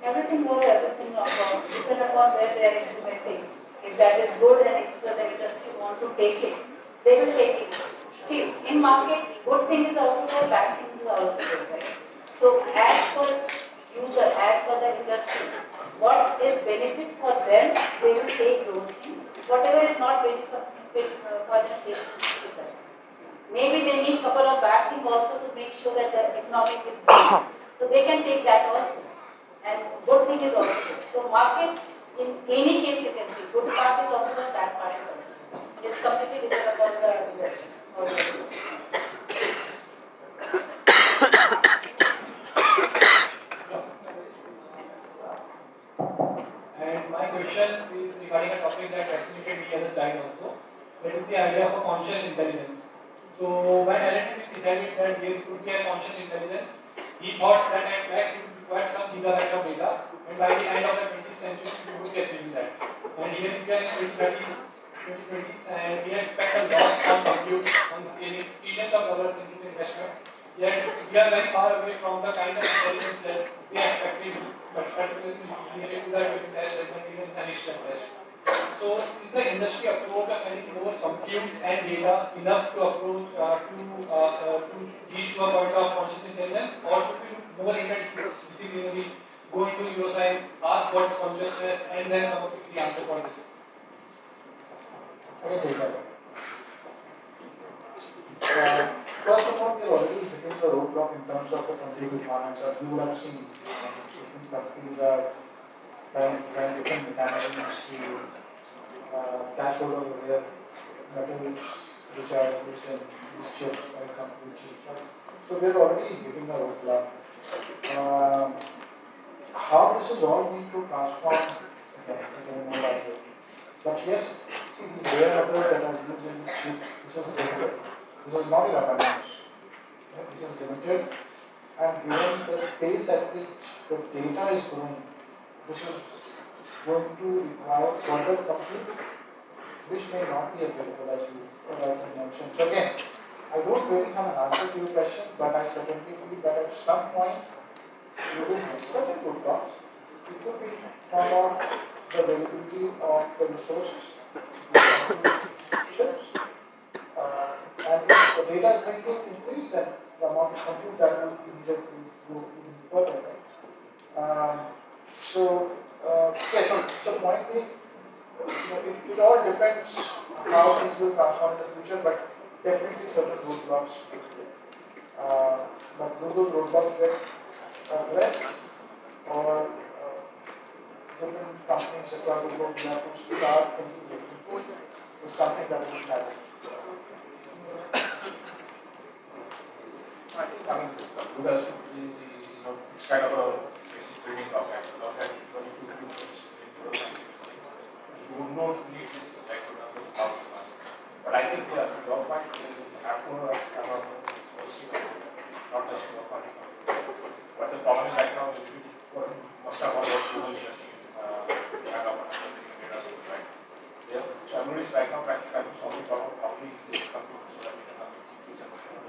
Everything goes, everything not wrong, depend upon where they are implementing. If that is good and if the industry want to take it, they will take it. See, in market, good thing is also there, bad things is also there, right? So as per user, as per the industry, what is benefit for them, they will take those things. Whatever is not benefit for them, they will skip that. Maybe they need couple of bad things also to make sure that the economic is good. So they can take that also. And good thing is also good. So market, in any case you can see, good part is also there, bad part is also there. It's completely depends upon the industry. And my question is regarding a topic that fascinated me as a child also. That is the idea of a conscious intelligence. So when Alan Turing decided that there could be a conscious intelligence, he thought that at max we would require some gigabytes of data, and by the end of the 20th century we would be achieving that. And here we are in 2030s, and we we expect a lot on compute, on scaling, billions of dollars into the investment. Yet we are very far away from the kind of intelligence that we are expecting, particularly related to the intelligence test. So is the industry approach of having more compute and data enough to approach to reach to a point of conscious intelligence, or should we look more interdisciplinary, go into neuroscience, ask what's consciousness, and then come up with the answer for this? I can take that. First of all, we are already hitting the roadblock in terms of the compute requirements. As you would have seen, different countries are trying different mechanisms to catch hold of the rare metals which are used in these chips when it comes to chips. Right? So we are already hitting the roadblock. How this is all going to transform, again, I don't know that way. But yes, see these rare metals that are used in these chips, this is limited. This is not in abundance. This is limited, and given the pace at which the data is growing, this is going to require further compute, which may not be available as you rightly mentioned. So again, I don't really have an answer to your question, but I certainly feel that at some point you will have certain roadblocks. It could be from the availability of the resources, chips, and if the data is going to increase, then the amount of compute that will be needed to go even further. Right? So the point being, it all depends how things will transform in the future, but definitely certain roadblocks. But will those roadblocks get addressed, or different companies across the globe will have to start thinking differently? Is something that will happen. I mean, because it's kind of a basic building block, and without that, even if you do this in neuroscience, you would not need this like thousands of hours. But I think, yeah, to your point, you have to have a holistic approach, not just your point. But the problem is right now, you must have heard about Google investing in China, data centers, right? Yeah. So I'm really right now practically solving the problem of how we this compute so that we can have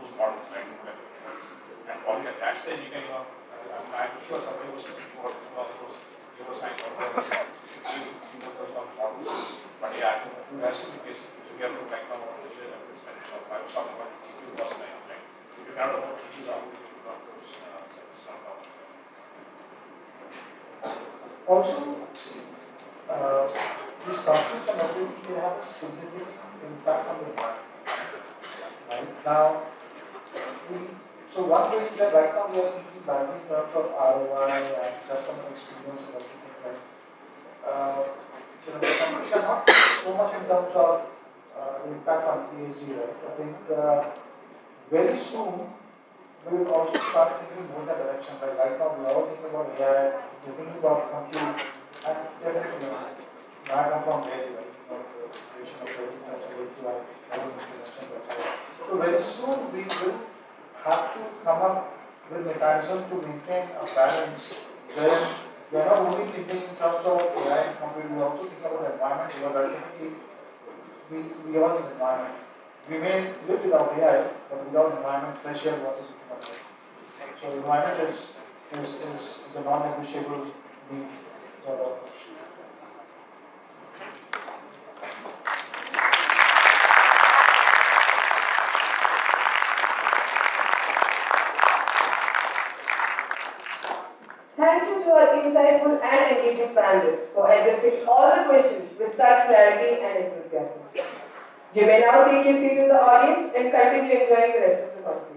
those models, right? And probably at that stage, you can, I'm sure somebody was looking for those neuroscience or whatever, models. But yeah, it has to be basic. So we have to right now, I was talking about GPU cost line, right? If you cannot afford GPUs, how would you think about those somehow? Also, see, these conflicts and everything, they have a significant impact on the environment. Right? Now, so one way is that right now we are thinking back in terms of ROI and customer experience and everything, right? The companies are not so much in terms of impact on ESG, right? I think very soon we will also start thinking more that direction. Right now we are all thinking about AI, we're thinking about compute, and definitely, I come from there, right? The creation of the API, I don't need to mention that. So very soon we will have to come up with mechanism to maintain a balance where we are not only thinking in terms of AI and compute, we are also thinking about the environment, because ultimately we are in the environment. We may live without AI, but without environment, fresh air, what is it about? So environment is a non-negotiable need for all of us. Thank you to our insightful and engaging panelists for addressing all the questions with such clarity and enthusiasm. You may now take your seat in the audience and continue enjoying the rest of the conference.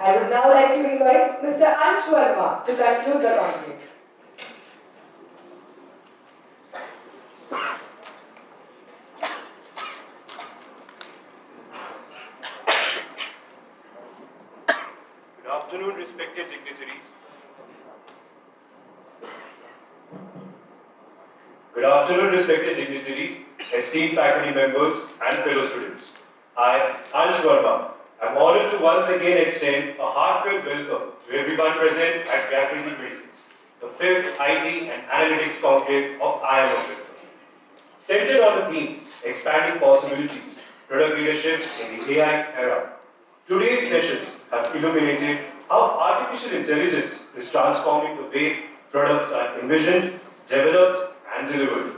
I would now like to invite Mr. Ansh Verma to conclude the conference. Good afternoon, respected dignitaries. Good afternoon, respected dignitaries, esteemed faculty members, and fellow students. I, Ansh Verma, am honored to once again extend a heartfelt welcome to everyone present at VYAKRITI 26, the 5th IT and Analytics Conclave of IIM Amritsar. Centered on the theme, expanding possibilities, product leadership in the AI era, today's sessions have illuminated how artificial intelligence is transforming the way products are envisioned, developed, and delivered.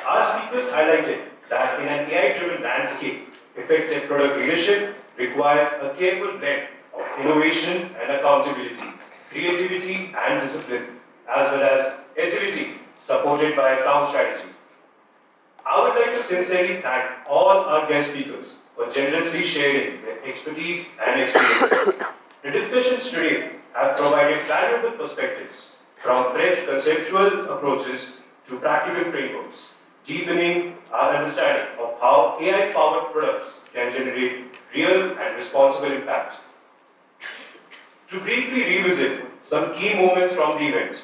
Our speakers highlighted that in an AI-driven landscape, effective product leadership requires a careful blend of innovation and accountability, creativity and discipline, as well as agility supported by sound strategy. I would like to sincerely thank all our guest speakers for generously sharing their expertise and experiences. The discussions today have provided valuable perspectives from fresh conceptual approaches to practical frameworks, deepening our understanding of how AI-powered products can generate real and responsible impact. To briefly revisit some key moments from the event,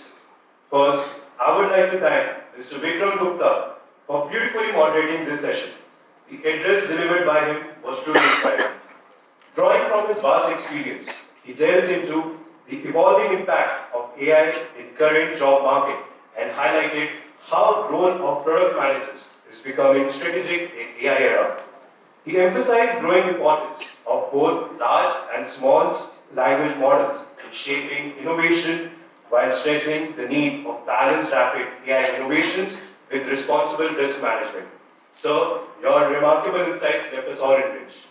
first, I would like to thank Mr. Vikram Gupta for beautifully moderating this session. The address delivered by him was truly inspiring. Drawing from his vast experience, he delved into the evolving impact of AI in current job market and highlighted how the role of product managers is becoming strategic in AI era. He emphasized growing importance of both large and small language models in shaping innovation while stressing the need of balanced rapid AI innovations with responsible risk management. Sir, your remarkable insights left us all enriched.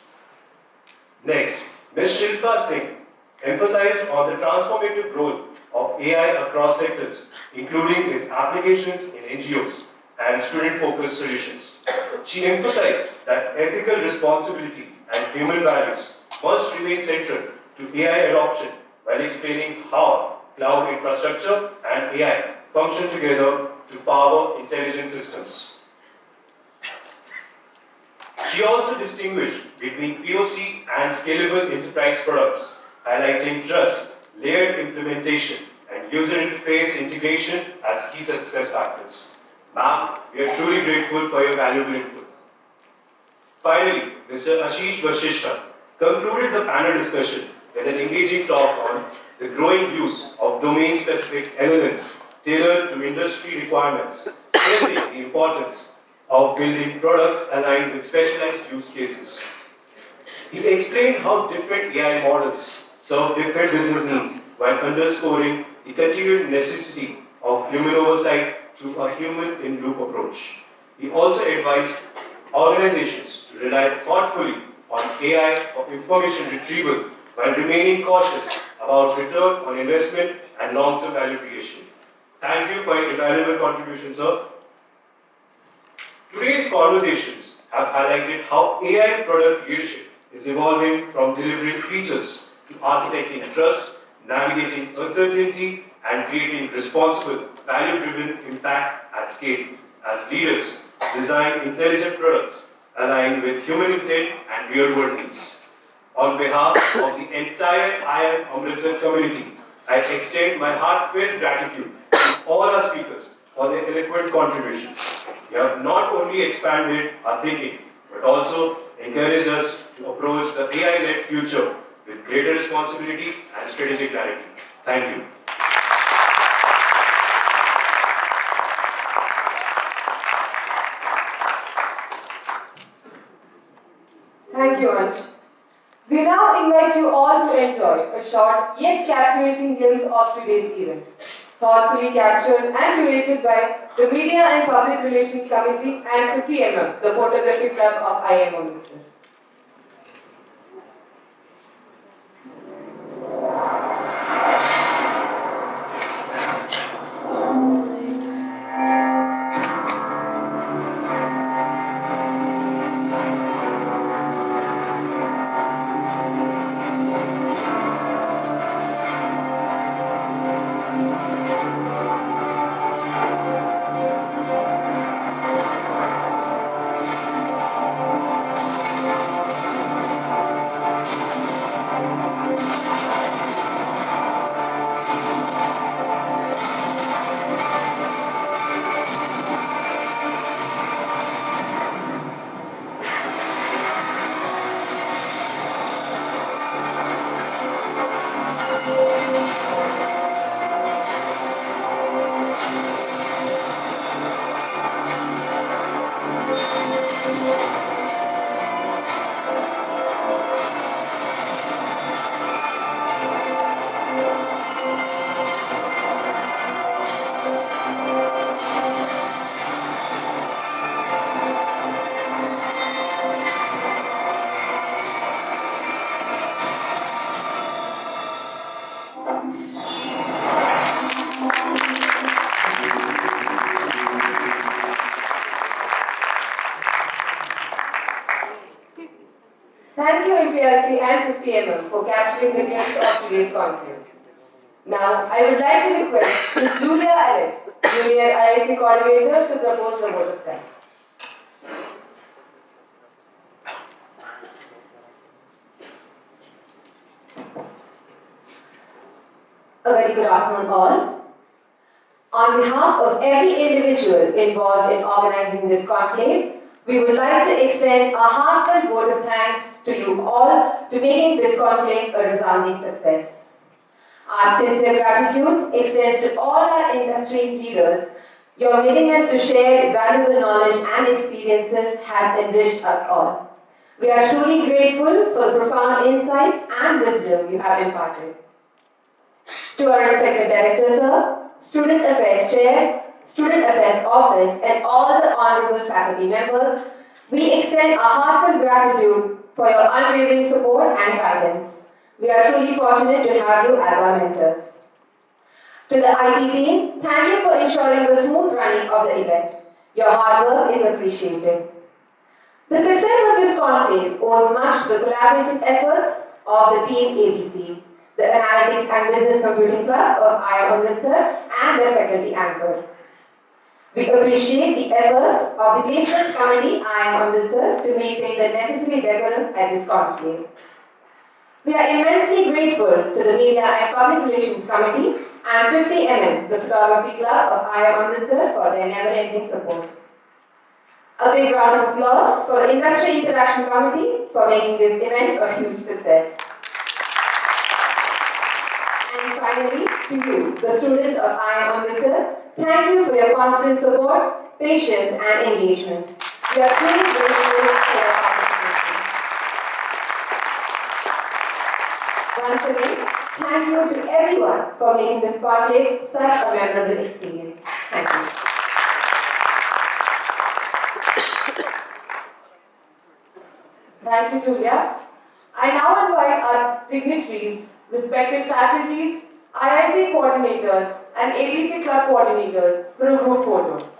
Next, Ms. Shilpa Singh emphasized on the transformative role of AI across sectors, including its applications in NGOs and student-focused solutions. She emphasized that ethical responsibility and human values must remain central to AI adoption while explaining how cloud infrastructure and AI function together to power intelligent systems. She also distinguished between POC and scalable enterprise products, highlighting trust, layered implementation, and user interface integration as key success factors. Ma'am, we are truly grateful for your valuable input. Finally, Mr. Ashish Vashishta concluded the panel discussion with an engaging talk on the growing use of domain-specific LLMs tailored to industry requirements, stressing the importance of building products aligned with specialized use cases. He explained how different AI models serve different business needs while underscoring the continued necessity of human oversight through a human-in-loop approach. He also advised organizations to rely thoughtfully on AI for information retrieval while remaining cautious about return on investment and long-term value creation. Thank you for your invaluable contribution, sir. Today's conversations have highlighted how AI product leadership is evolving from delivering features to architecting trust, navigating uncertainty, and creating responsible, value-driven impact at scale. As leaders, design intelligent products aligned with human intent and real-world needs. On behalf of the entire IIM Amritsar community, I extend my heartfelt gratitude to all our speakers for their eloquent contributions. You have not only expanded our thinking, but also encouraged us to approach the AI-led future with greater responsibility and strategic clarity. Thank you. Thank you, Ansh. We now invite you all to enjoy a short yet captivating glimpse of today's event, thoughtfully captured and curated by the Media and Public Relations Committee and 50mm, the Photography Club of IIM Amritsar. 50 mm for capturing the news of today's conclave. Now, I would like to request Ms. Julia Alex, Junior IIC Coordinator, to propose the vote of thanks. A very good afternoon all. On behalf of every individual involved in organizing this conclave, we would like to extend a heartfelt vote of thanks to you all to making this conclave a resounding success. Our sincere gratitude extends to all our industry's leaders. Your willingness to share valuable knowledge and experiences has enriched us all. We are truly grateful for the profound insights and wisdom you have imparted. To our respected Director, Sir, Student Affairs Chair, Student Affairs Office, and all the honorable faculty members, we extend our heartfelt gratitude for your unwavering support and guidance. We are truly fortunate to have you as our mentors. To the IT team, thank you for ensuring the smooth running of the event. Your hard work is appreciated. The success of this conclave owes much to the collaborative efforts of the team ABC, the Analytics and Business Computing Club of IIM Amritsar, and their faculty anchor. We appreciate the efforts of the Placements Committee IIM Amritsar to maintain the necessary decorum at this conclave. We are immensely grateful to the Media and Public Relations Committee and 50mm, the Photography Club of IIM Amritsar, for their never-ending support. A big round of applause for the Industry Interaction Committee for making this event a huge success. And finally, to you, the students of IIM Amritsar, thank you for your constant support, patience, and engagement. We are truly grateful for your participation. Once again, thank you to everyone for making this conclave such a memorable experience. Thank you. Thank you, Julia. I now invite our dignitaries, respected faculties, IIC coordinators, and ABC club coordinators for a group photo.